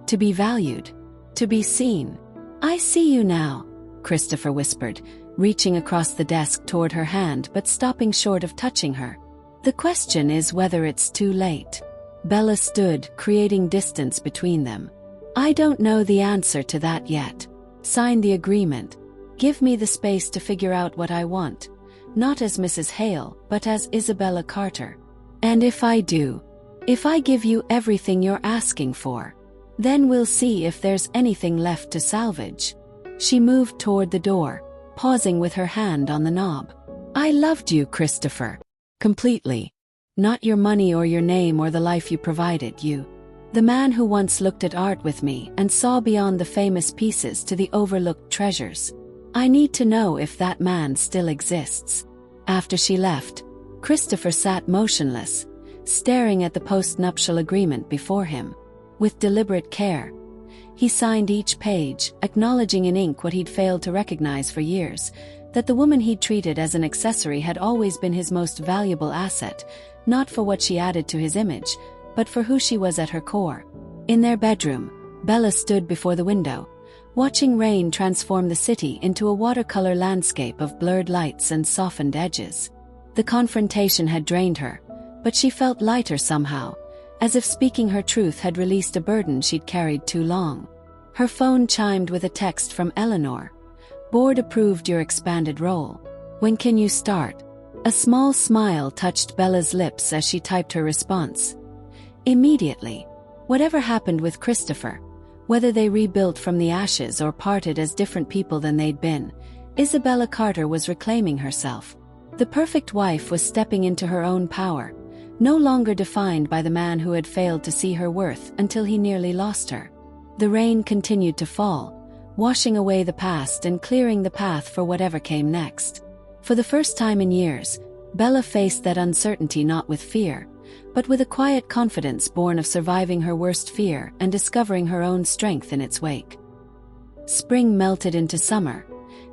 to be valued, to be seen. I see you now, Christopher whispered, reaching across the desk toward her hand but stopping short of touching her. The question is whether it's too late. Bella stood, creating distance between them. I don't know the answer to that yet. Sign the agreement. Give me the space to figure out what I want. Not as Mrs. Hale, but as Isabella Carter. And if I do, if I give you everything you're asking for, then we'll see if there's anything left to salvage. She moved toward the door, pausing with her hand on the knob. I loved you, Christopher. Completely. Not your money or your name or the life you provided, you. The man who once looked at art with me and saw beyond the famous pieces to the overlooked treasures. I need to know if that man still exists. After she left, Christopher sat motionless, staring at the post-nuptial agreement before him. With deliberate care, he signed each page, acknowledging in ink what he'd failed to recognize for years, that the woman he'd treated as an accessory had always been his most valuable asset, not for what she added to his image, but for who she was at her core. In their bedroom, Bella stood before the window, watching rain transform the city into a watercolor landscape of blurred lights and softened edges. The confrontation had drained her, but she felt lighter somehow, as if speaking her truth had released a burden she'd carried too long. Her phone chimed with a text from Eleanor. Board approved your expanded role. When can you start? A small smile touched Bella's lips as she typed her response. Immediately. Whatever happened with Christopher, whether they rebuilt from the ashes or parted as different people than they'd been, Isabella Carter was reclaiming herself. The perfect wife was stepping into her own power, no longer defined by the man who had failed to see her worth until he nearly lost her. The rain continued to fall, washing away the past and clearing the path for whatever came next. For the first time in years, Bella faced that uncertainty not with fear, but with a quiet confidence born of surviving her worst fear and discovering her own strength in its wake. Spring melted into summer,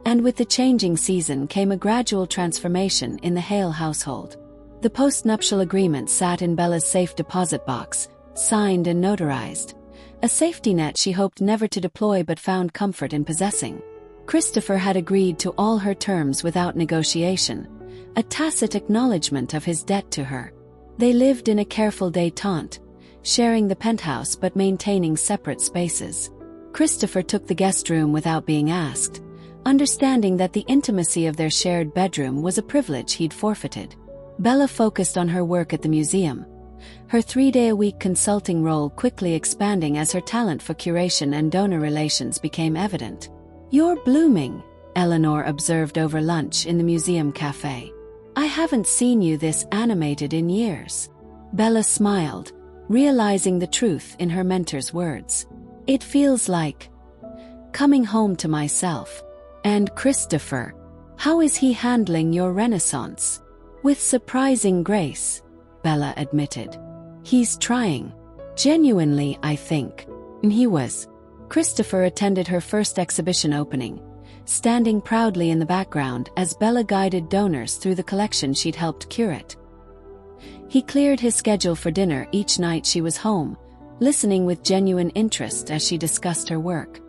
and with the changing season came a gradual transformation in the Hale household. The post-nuptial agreement sat in Bella's safe deposit box, signed and notarized, a safety net she hoped never to deploy but found comfort in possessing. Christopher had agreed to all her terms without negotiation, a tacit acknowledgement of his debt to her. They lived in a careful détente, sharing the penthouse but maintaining separate spaces. Christopher took the guest room without being asked, understanding that the intimacy of their shared bedroom was a privilege he'd forfeited. Bella focused on her work at the museum, her 3-day-a-week consulting role quickly expanding as her talent for curation and donor relations became evident. "You're blooming," Eleanor observed over lunch in the museum cafe. "I haven't seen you this animated in years." Bella smiled, realizing the truth in her mentor's words. "It feels like coming home to myself." "And Christopher, how is he handling your renaissance?" "With surprising grace," Bella admitted. "He's trying. Genuinely, I think." And he was. Christopher attended her first exhibition opening, standing proudly in the background as Bella guided donors through the collection she'd helped curate. He cleared his schedule for dinner each night she was home, listening with genuine interest as she discussed her work.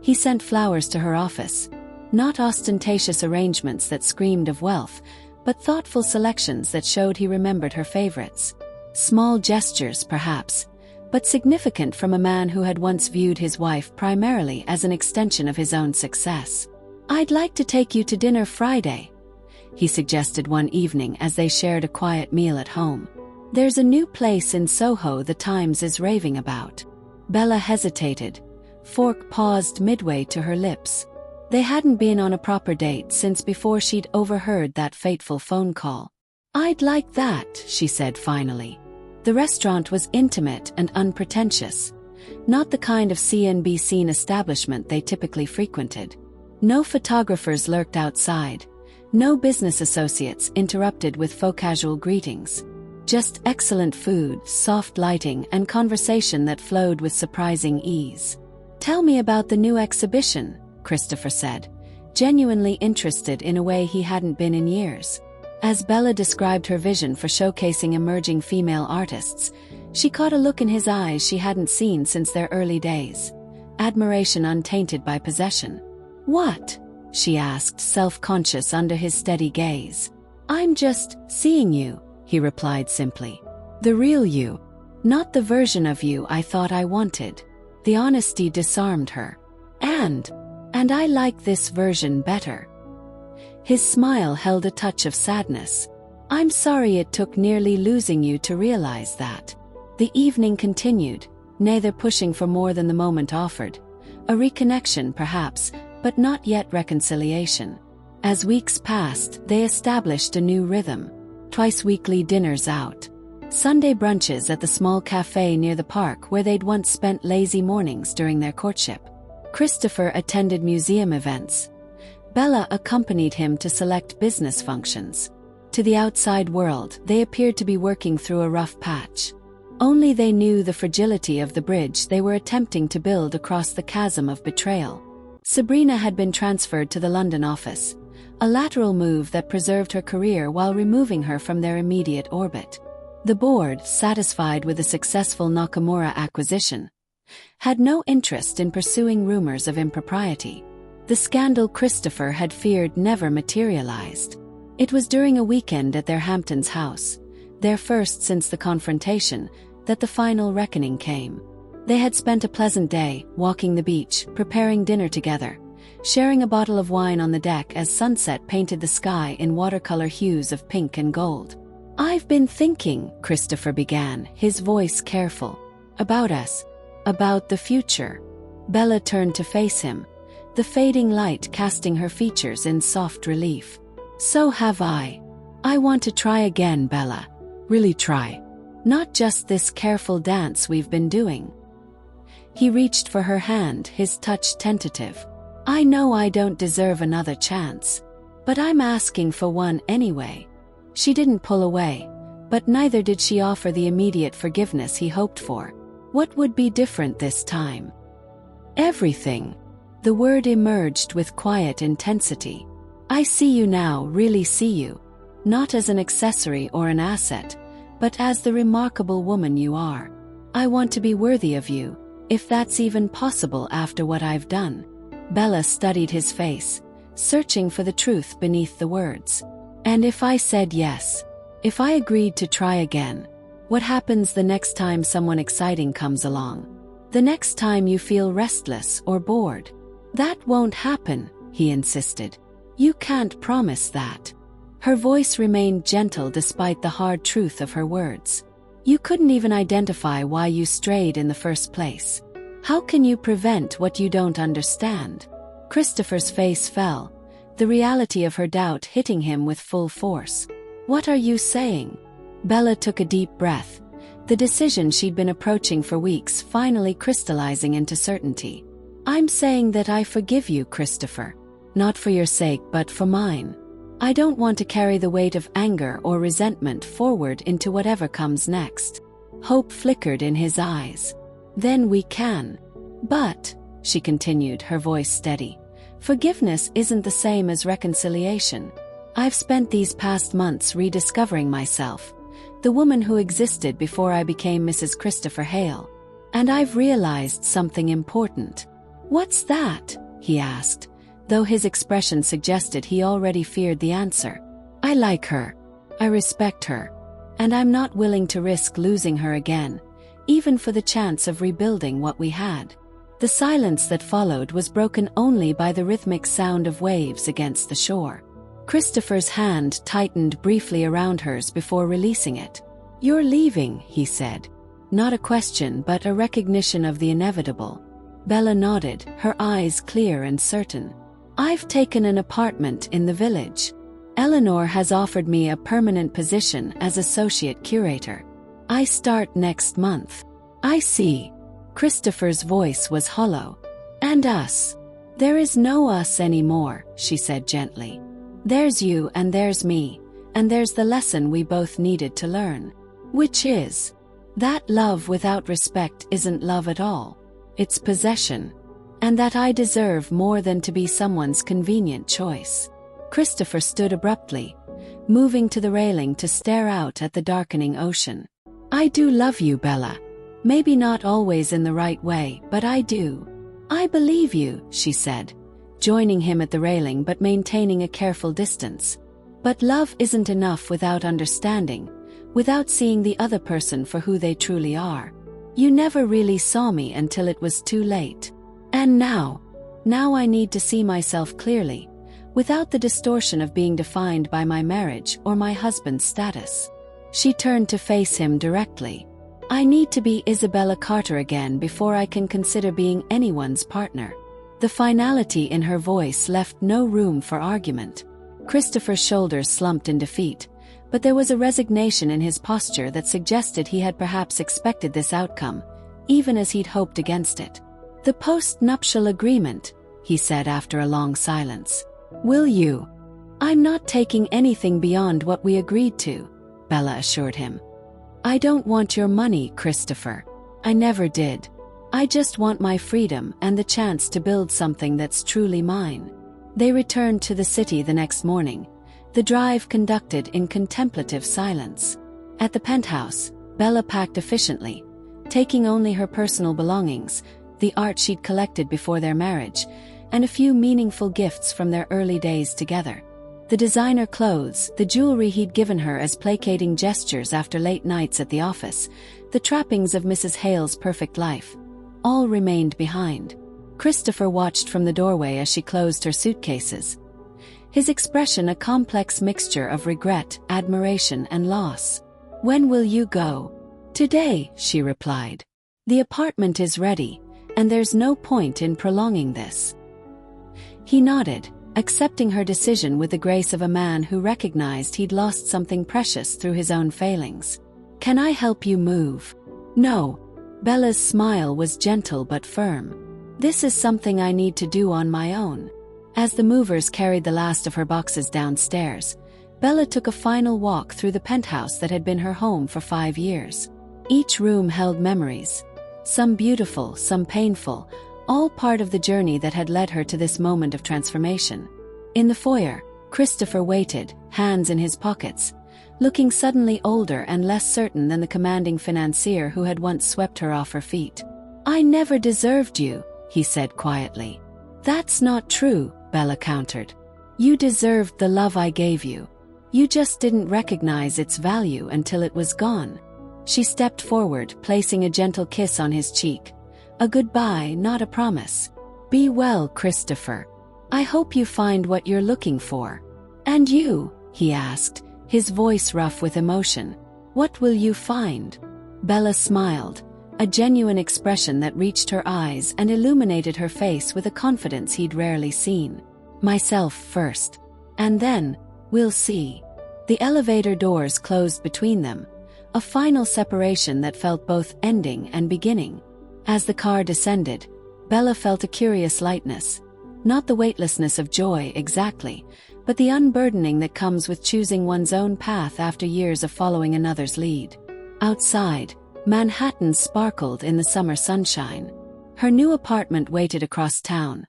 He sent flowers to her office, not ostentatious arrangements that screamed of wealth, but thoughtful selections that showed he remembered her favorites. Small gestures, perhaps, but significant from a man who had once viewed his wife primarily as an extension of his own success. "I'd like to take you to dinner Friday," he suggested one evening as they shared a quiet meal at home. "There's a new place in Soho the Times is raving about." Bella hesitated, fork paused midway to her lips. They hadn't been on a proper date since before she'd overheard that fateful phone call. "I'd like that," she said finally. The restaurant was intimate and unpretentious, not the kind of see-and-be-seen establishment they typically frequented. No photographers lurked outside, no business associates interrupted with faux-casual greetings. Just excellent food, soft lighting, and conversation that flowed with surprising ease. "Tell me about the new exhibition," Christopher said, genuinely interested in a way he hadn't been in years. As Bella described her vision for showcasing emerging female artists, she caught a look in his eyes she hadn't seen since their early days. Admiration untainted by possession. "What?" she asked, self-conscious under his steady gaze. "I'm just seeing you," he replied simply. "The real you. Not the version of you I thought I wanted." The honesty disarmed her. And I like this version better." His smile held a touch of sadness. "I'm sorry it took nearly losing you to realize that." The evening continued, neither pushing for more than the moment offered. A reconnection, perhaps, but not yet reconciliation. As weeks passed, they established a new rhythm. Twice-weekly dinners out. Sunday brunches at the small cafe near the park where they'd once spent lazy mornings during their courtship. Christopher attended museum events. Bella accompanied him to select business functions. To the outside world, they appeared to be working through a rough patch. Only they knew the fragility of the bridge they were attempting to build across the chasm of betrayal. Sabrina had been transferred to the London office, a lateral move that preserved her career while removing her from their immediate orbit. The board, satisfied with the successful Nakamura acquisition, had no interest in pursuing rumors of impropriety. The scandal Christopher had feared never materialized. It was during a weekend at their Hamptons house, their first since the confrontation, that the final reckoning came. They had spent a pleasant day, walking the beach, preparing dinner together, sharing a bottle of wine on the deck as sunset painted the sky in watercolor hues of pink and gold. "I've been thinking," Christopher began, his voice careful, "about us, about the future." Bella turned to face him, the fading light casting her features in soft relief. So have I. I want to try again, Bella. Really try. Not just this careful dance we've been doing. He reached for her hand, his touch tentative. I know I don't deserve another chance, but I'm asking for one anyway. She didn't pull away, but neither did she offer the immediate forgiveness he hoped for. What would be different this time? Everything. The word emerged with quiet intensity. I see you now, really see you. Not as an accessory or an asset, but as the remarkable woman you are. I want to be worthy of you, if that's even possible after what I've done. Bella studied his face, searching for the truth beneath the words. And if I said yes? If I agreed to try again? What happens the next time someone exciting comes along? The next time you feel restless or bored? That won't happen, he insisted. You can't promise that. Her voice remained gentle despite the hard truth of her words. You couldn't even identify why you strayed in the first place. How can you prevent what you don't understand? Christopher's face fell, the reality of her doubt hitting him with full force. What are you saying? Bella took a deep breath, the decision she'd been approaching for weeks finally crystallizing into certainty. I'm saying that I forgive you, Christopher. Not for your sake, but for mine. I don't want to carry the weight of anger or resentment forward into whatever comes next. Hope flickered in his eyes. Then we can. But, she continued, her voice steady, forgiveness isn't the same as reconciliation. I've spent these past months rediscovering myself, the woman who existed before I became Mrs. Christopher Hale. And I've realized something important. What's that? He asked, though his expression suggested he already feared the answer. I like her. I respect her. And I'm not willing to risk losing her again, even for the chance of rebuilding what we had. The silence that followed was broken only by the rhythmic sound of waves against the shore. Christopher's hand tightened briefly around hers before releasing it. You're leaving, he said. Not a question, but a recognition of the inevitable. Bella nodded, her eyes clear and certain. I've taken an apartment in the village. Eleanor has offered me a permanent position as associate curator. I start next month. I see. Christopher's voice was hollow. And us? There is no us anymore, she said gently. There's you and there's me, and there's the lesson we both needed to learn. Which is that love without respect isn't love at all. It's possession. And that I deserve more than to be someone's convenient choice. Christopher stood abruptly, moving to the railing to stare out at the darkening ocean. I do love you, Bella. Maybe not always in the right way, but I do. I believe you, she said, joining him at the railing but maintaining a careful distance. But love isn't enough without understanding, without seeing the other person for who they truly are. You never really saw me until it was too late. And now I need to see myself clearly, without the distortion of being defined by my marriage or my husband's status. She turned to face him directly. I need to be Isabella Carter again before I can consider being anyone's partner. The finality in her voice left no room for argument. Christopher's shoulders slumped in defeat, but there was a resignation in his posture that suggested he had perhaps expected this outcome, even as he'd hoped against it. The post-nuptial agreement, he said after a long silence. Will you? I'm not taking anything beyond what we agreed to, Bella assured him. I don't want your money, Christopher. I never did. I just want my freedom and the chance to build something that's truly mine. They returned to the city the next morning, the drive conducted in contemplative silence. At the penthouse, Bella packed efficiently, taking only her personal belongings, the art she'd collected before their marriage, and a few meaningful gifts from their early days together. The designer clothes, the jewelry he'd given her as placating gestures after late nights at the office, the trappings of Mrs. Hale's perfect life, all remained behind. Christopher watched from the doorway as she closed her suitcases, his expression a complex mixture of regret, admiration, and loss. When will you go? Today, she replied. The apartment is ready, and there's no point in prolonging this. He nodded, accepting her decision with the grace of a man who recognized he'd lost something precious through his own failings. "Can I help you move?" "No." Bella's smile was gentle but firm. "This is something I need to do on my own." As the movers carried the last of her boxes downstairs, Bella took a final walk through the penthouse that had been her home for 5 years. Each room held memories, some beautiful, some painful, all part of the journey that had led her to this moment of transformation. In the foyer, Christopher waited, hands in his pockets, looking suddenly older and less certain than the commanding financier who had once swept her off her feet. "I never deserved you," he said quietly. "That's not true," Bella countered. "You deserved the love I gave you. You just didn't recognize its value until it was gone." She stepped forward, placing a gentle kiss on his cheek. "A goodbye, not a promise. Be well, Christopher. I hope you find what you're looking for." "And you?" he asked, his voice rough with emotion. "What will you find?" Bella smiled, a genuine expression that reached her eyes and illuminated her face with a confidence he'd rarely seen. "Myself first. And then, we'll see." The elevator doors closed between them, a final separation that felt both ending and beginning. As the car descended, Bella felt a curious lightness, not the weightlessness of joy exactly, but the unburdening that comes with choosing one's own path after years of following another's lead. Outside, Manhattan sparkled in the summer sunshine. Her new apartment waited across town.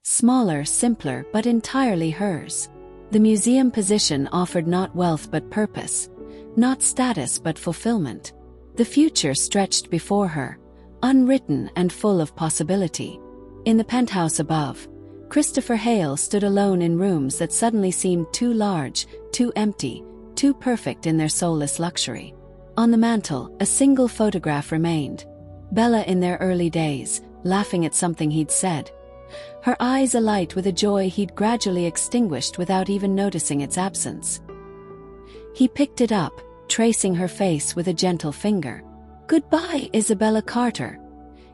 Smaller, simpler, but entirely hers. The museum position offered not wealth but purpose, not status but fulfillment. The future stretched before her, unwritten and full of possibility. In the penthouse above, Christopher Hale stood alone in rooms that suddenly seemed too large, too empty, too perfect in their soulless luxury. On the mantel, a single photograph remained. Bella in their early days, laughing at something he'd said. Her eyes alight with a joy he'd gradually extinguished without even noticing its absence. He picked it up, tracing her face with a gentle finger. "Goodbye, Isabella Carter,"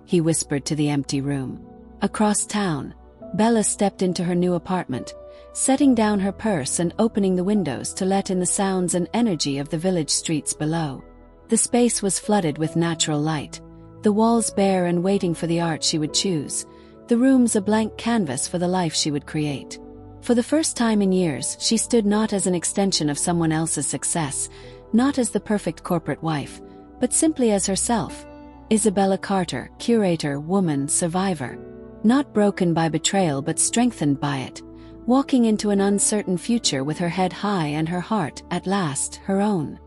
he whispered to the empty room. Across town, Bella stepped into her new apartment, setting down her purse and opening the windows to let in the sounds and energy of the village streets below. The space was flooded with natural light, the walls bare and waiting for the art she would choose, the rooms a blank canvas for the life she would create. For the first time in years, she stood not as an extension of someone else's success, not as the perfect corporate wife, but simply as herself. Isabella Carter, curator, woman, survivor. Not broken by betrayal but strengthened by it, walking into an uncertain future with her head high and her heart, at last, her own.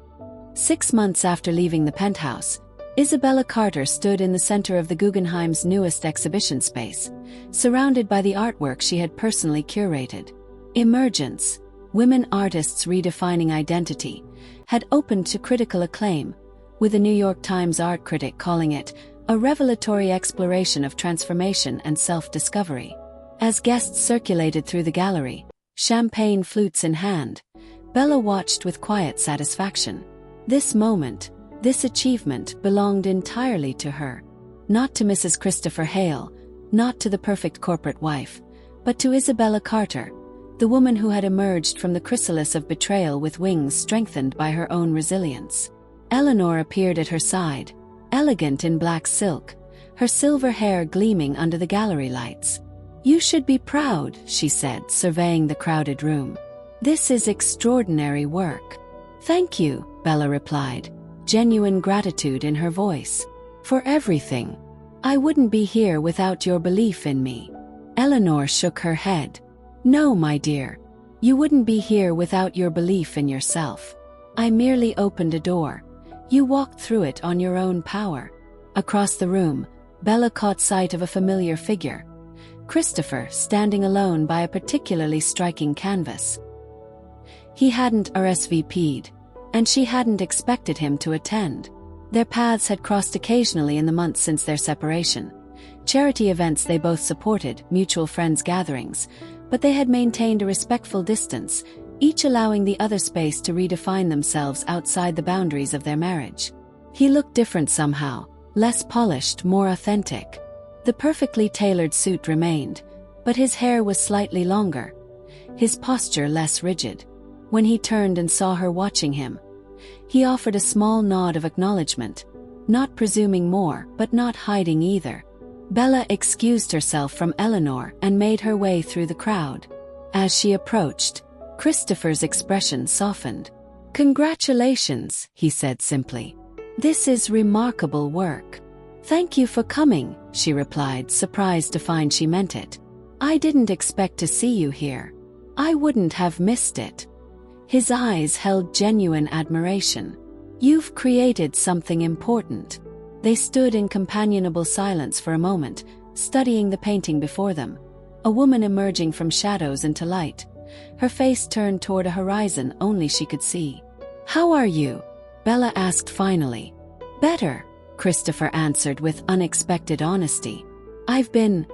6 months after leaving the penthouse, Isabella Carter stood in the center of the Guggenheim's newest exhibition space, surrounded by the artwork she had personally curated. Emergence, Women Artists Redefining Identity, had opened to critical acclaim, with the New York Times art critic calling it a revelatory exploration of transformation and self-discovery. As guests circulated through the gallery, champagne flutes in hand, Bella watched with quiet satisfaction. This moment, this achievement belonged entirely to her. Not to Mrs. Christopher Hale, not to the perfect corporate wife, but to Isabella Carter, the woman who had emerged from the chrysalis of betrayal with wings strengthened by her own resilience. Eleanor appeared at her side, elegant in black silk, her silver hair gleaming under the gallery lights. "You should be proud," she said, surveying the crowded room. "This is extraordinary work." "Thank you," Bella replied, genuine gratitude in her voice. "For everything. I wouldn't be here without your belief in me." Eleanor shook her head. "No, my dear. You wouldn't be here without your belief in yourself. I merely opened a door. You walked through it on your own power." Across the room, Bella caught sight of a familiar figure. Christopher, standing alone by a particularly striking canvas. He hadn't RSVP'd, and she hadn't expected him to attend. Their paths had crossed occasionally in the months since their separation. Charity events they both supported, mutual friends gatherings, but they had maintained a respectful distance, each allowing the other space to redefine themselves outside the boundaries of their marriage. He looked different somehow, less polished, more authentic. The perfectly tailored suit remained, but his hair was slightly longer, his posture less rigid. When he turned and saw her watching him, he offered a small nod of acknowledgement, not presuming more but not hiding either. Bella excused herself from Eleanor and made her way through the crowd. As she approached, Christopher's expression softened. "Congratulations," he said simply. "This is remarkable work." "Thank you for coming," she replied, surprised to find she meant it. "I didn't expect to see you here. I wouldn't have missed it." His eyes held genuine admiration. "You've created something important." They stood in companionable silence for a moment, studying the painting before them. A woman emerging from shadows into light, her face turned toward a horizon only she could see. "How are you?" Bella asked finally. "Better," Christopher answered with unexpected honesty. "I've been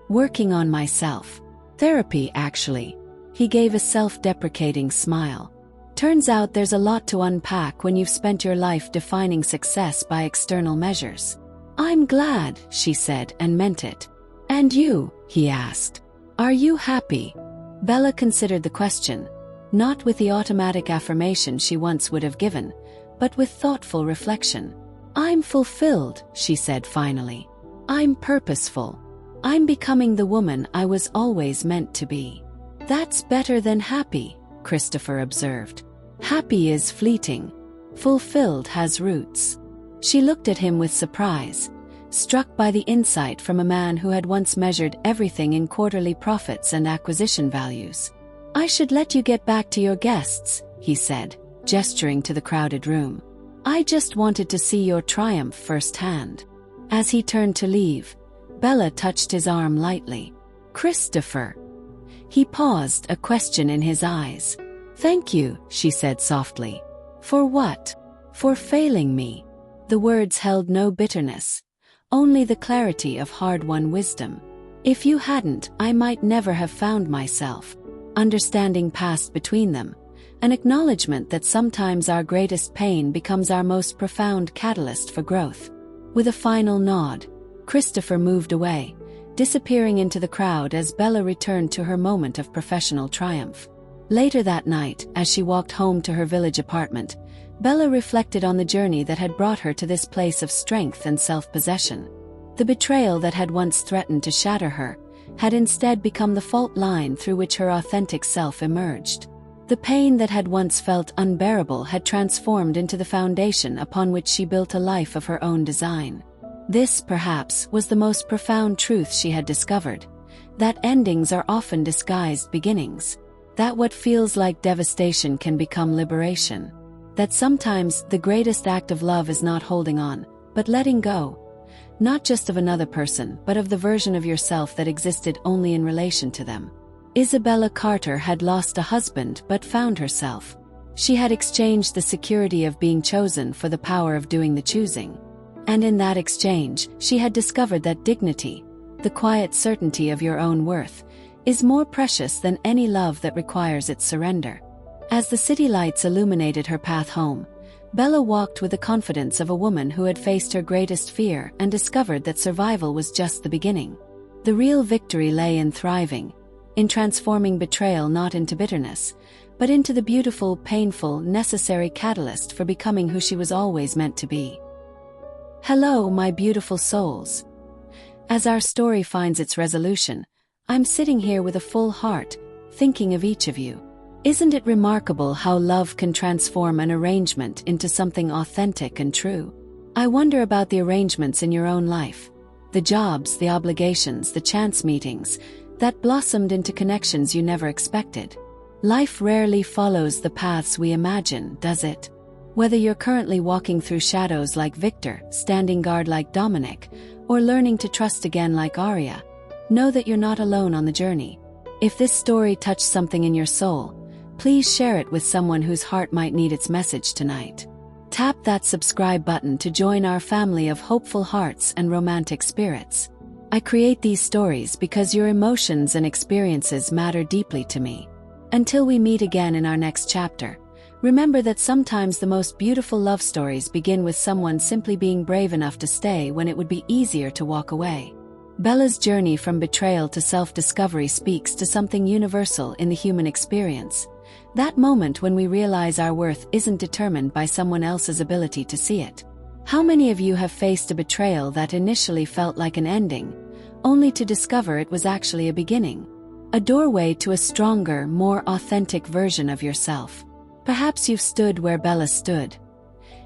working on myself. Therapy, actually." He gave a self-deprecating smile. "Turns out there's a lot to unpack when you've spent your life defining success by external measures." "I'm glad," she said, and meant it. "And you?" he asked. "Are you happy?" Bella considered the question, not with the automatic affirmation she once would have given, but with thoughtful reflection. "I'm fulfilled," she said finally. "I'm purposeful. I'm becoming the woman I was always meant to be." "That's better than happy," Christopher observed. "Happy is fleeting. Fulfilled has roots." She looked at him with surprise, struck by the insight from a man who had once measured everything in quarterly profits and acquisition values. "I should let you get back to your guests," he said, gesturing to the crowded room. "I just wanted to see your triumph firsthand." As he turned to leave, Bella touched his arm lightly. "Christopher." He paused, a question in his eyes. "Thank you," she said softly. "For what?" "For failing me." The words held no bitterness, only the clarity of hard-won wisdom. "If you hadn't, I might never have found myself." Understanding passed between them, an acknowledgement that sometimes our greatest pain becomes our most profound catalyst for growth. With a final nod, Christopher moved away, disappearing into the crowd as Bella returned to her moment of professional triumph. Later that night, as she walked home to her village apartment, Bella reflected on the journey that had brought her to this place of strength and self-possession. The betrayal that had once threatened to shatter her had instead become the fault line through which her authentic self emerged. The pain that had once felt unbearable had transformed into the foundation upon which she built a life of her own design. This, perhaps, was the most profound truth she had discovered, that endings are often disguised beginnings, that what feels like devastation can become liberation, that sometimes the greatest act of love is not holding on, but letting go, not just of another person but of the version of yourself that existed only in relation to them. Isabella Carter had lost a husband but found herself. She had exchanged the security of being chosen for the power of doing the choosing. And in that exchange, she had discovered that dignity, the quiet certainty of your own worth, is more precious than any love that requires its surrender. As the city lights illuminated her path home, Bella walked with the confidence of a woman who had faced her greatest fear and discovered that survival was just the beginning. The real victory lay in thriving, in transforming betrayal not into bitterness, but into the beautiful, painful, necessary catalyst for becoming who she was always meant to be. Hello, my beautiful souls. As our story finds its resolution, I'm sitting here with a full heart, thinking of each of you. Isn't it remarkable how love can transform an arrangement into something authentic and true? I wonder about the arrangements in your own life. The jobs, the obligations, the chance meetings, that blossomed into connections you never expected. Life rarely follows the paths we imagine, does it? Whether you're currently walking through shadows like Victor, standing guard like Dominic, or learning to trust again like Arya, know that you're not alone on the journey. If this story touched something in your soul, please share it with someone whose heart might need its message tonight. Tap that subscribe button to join our family of hopeful hearts and romantic spirits. I create these stories because your emotions and experiences matter deeply to me. Until we meet again in our next chapter, remember that sometimes the most beautiful love stories begin with someone simply being brave enough to stay when it would be easier to walk away. Bella's journey from betrayal to self-discovery speaks to something universal in the human experience. That moment when we realize our worth isn't determined by someone else's ability to see it. How many of you have faced a betrayal that initially felt like an ending, only to discover it was actually a beginning? A doorway to a stronger, more authentic version of yourself. Perhaps you've stood where Bella stood,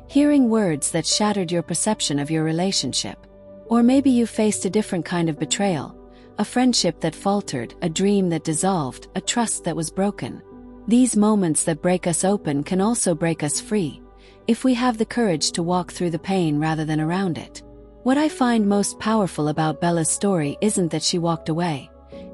hearing words that shattered your perception of your relationship. Or maybe you faced a different kind of betrayal, a friendship that faltered, a dream that dissolved, a trust that was broken. These moments that break us open can also break us free, if we have the courage to walk through the pain rather than around it. What I find most powerful about Bella's story isn't that she walked away,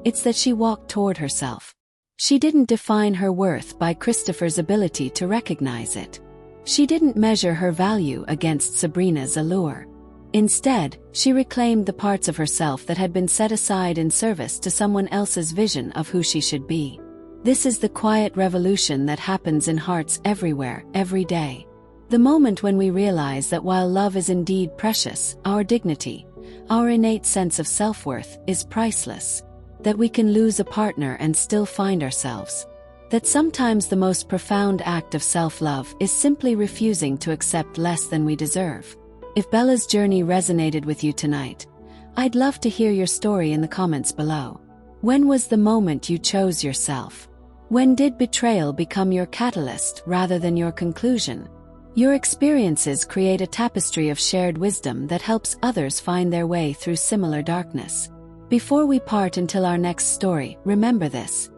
it's that she walked toward herself. She didn't define her worth by Christopher's ability to recognize it. She didn't measure her value against Sabrina's allure. Instead, she reclaimed the parts of herself that had been set aside in service to someone else's vision of who she should be. This is the quiet revolution that happens in hearts everywhere, every day. The moment when we realize that while love is indeed precious, our dignity, our innate sense of self-worth, is priceless. That we can lose a partner and still find ourselves. That sometimes the most profound act of self-love is simply refusing to accept less than we deserve. If Bella's journey resonated with you tonight, I'd love to hear your story in the comments below. When was the moment you chose yourself? When did betrayal become your catalyst rather than your conclusion? Your experiences create a tapestry of shared wisdom that helps others find their way through similar darkness. Before we part until our next story, remember this.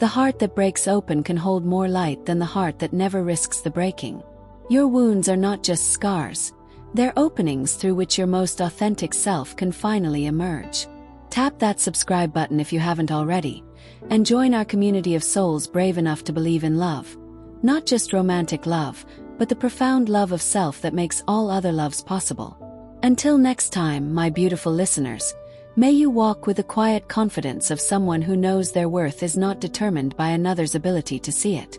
The heart that breaks open can hold more light than the heart that never risks the breaking. Your wounds are not just scars. They're openings through which your most authentic self can finally emerge. Tap that subscribe button if you haven't already, and join our community of souls brave enough to believe in love. Not just romantic love, but the profound love of self that makes all other loves possible. Until next time, my beautiful listeners, may you walk with the quiet confidence of someone who knows their worth is not determined by another's ability to see it.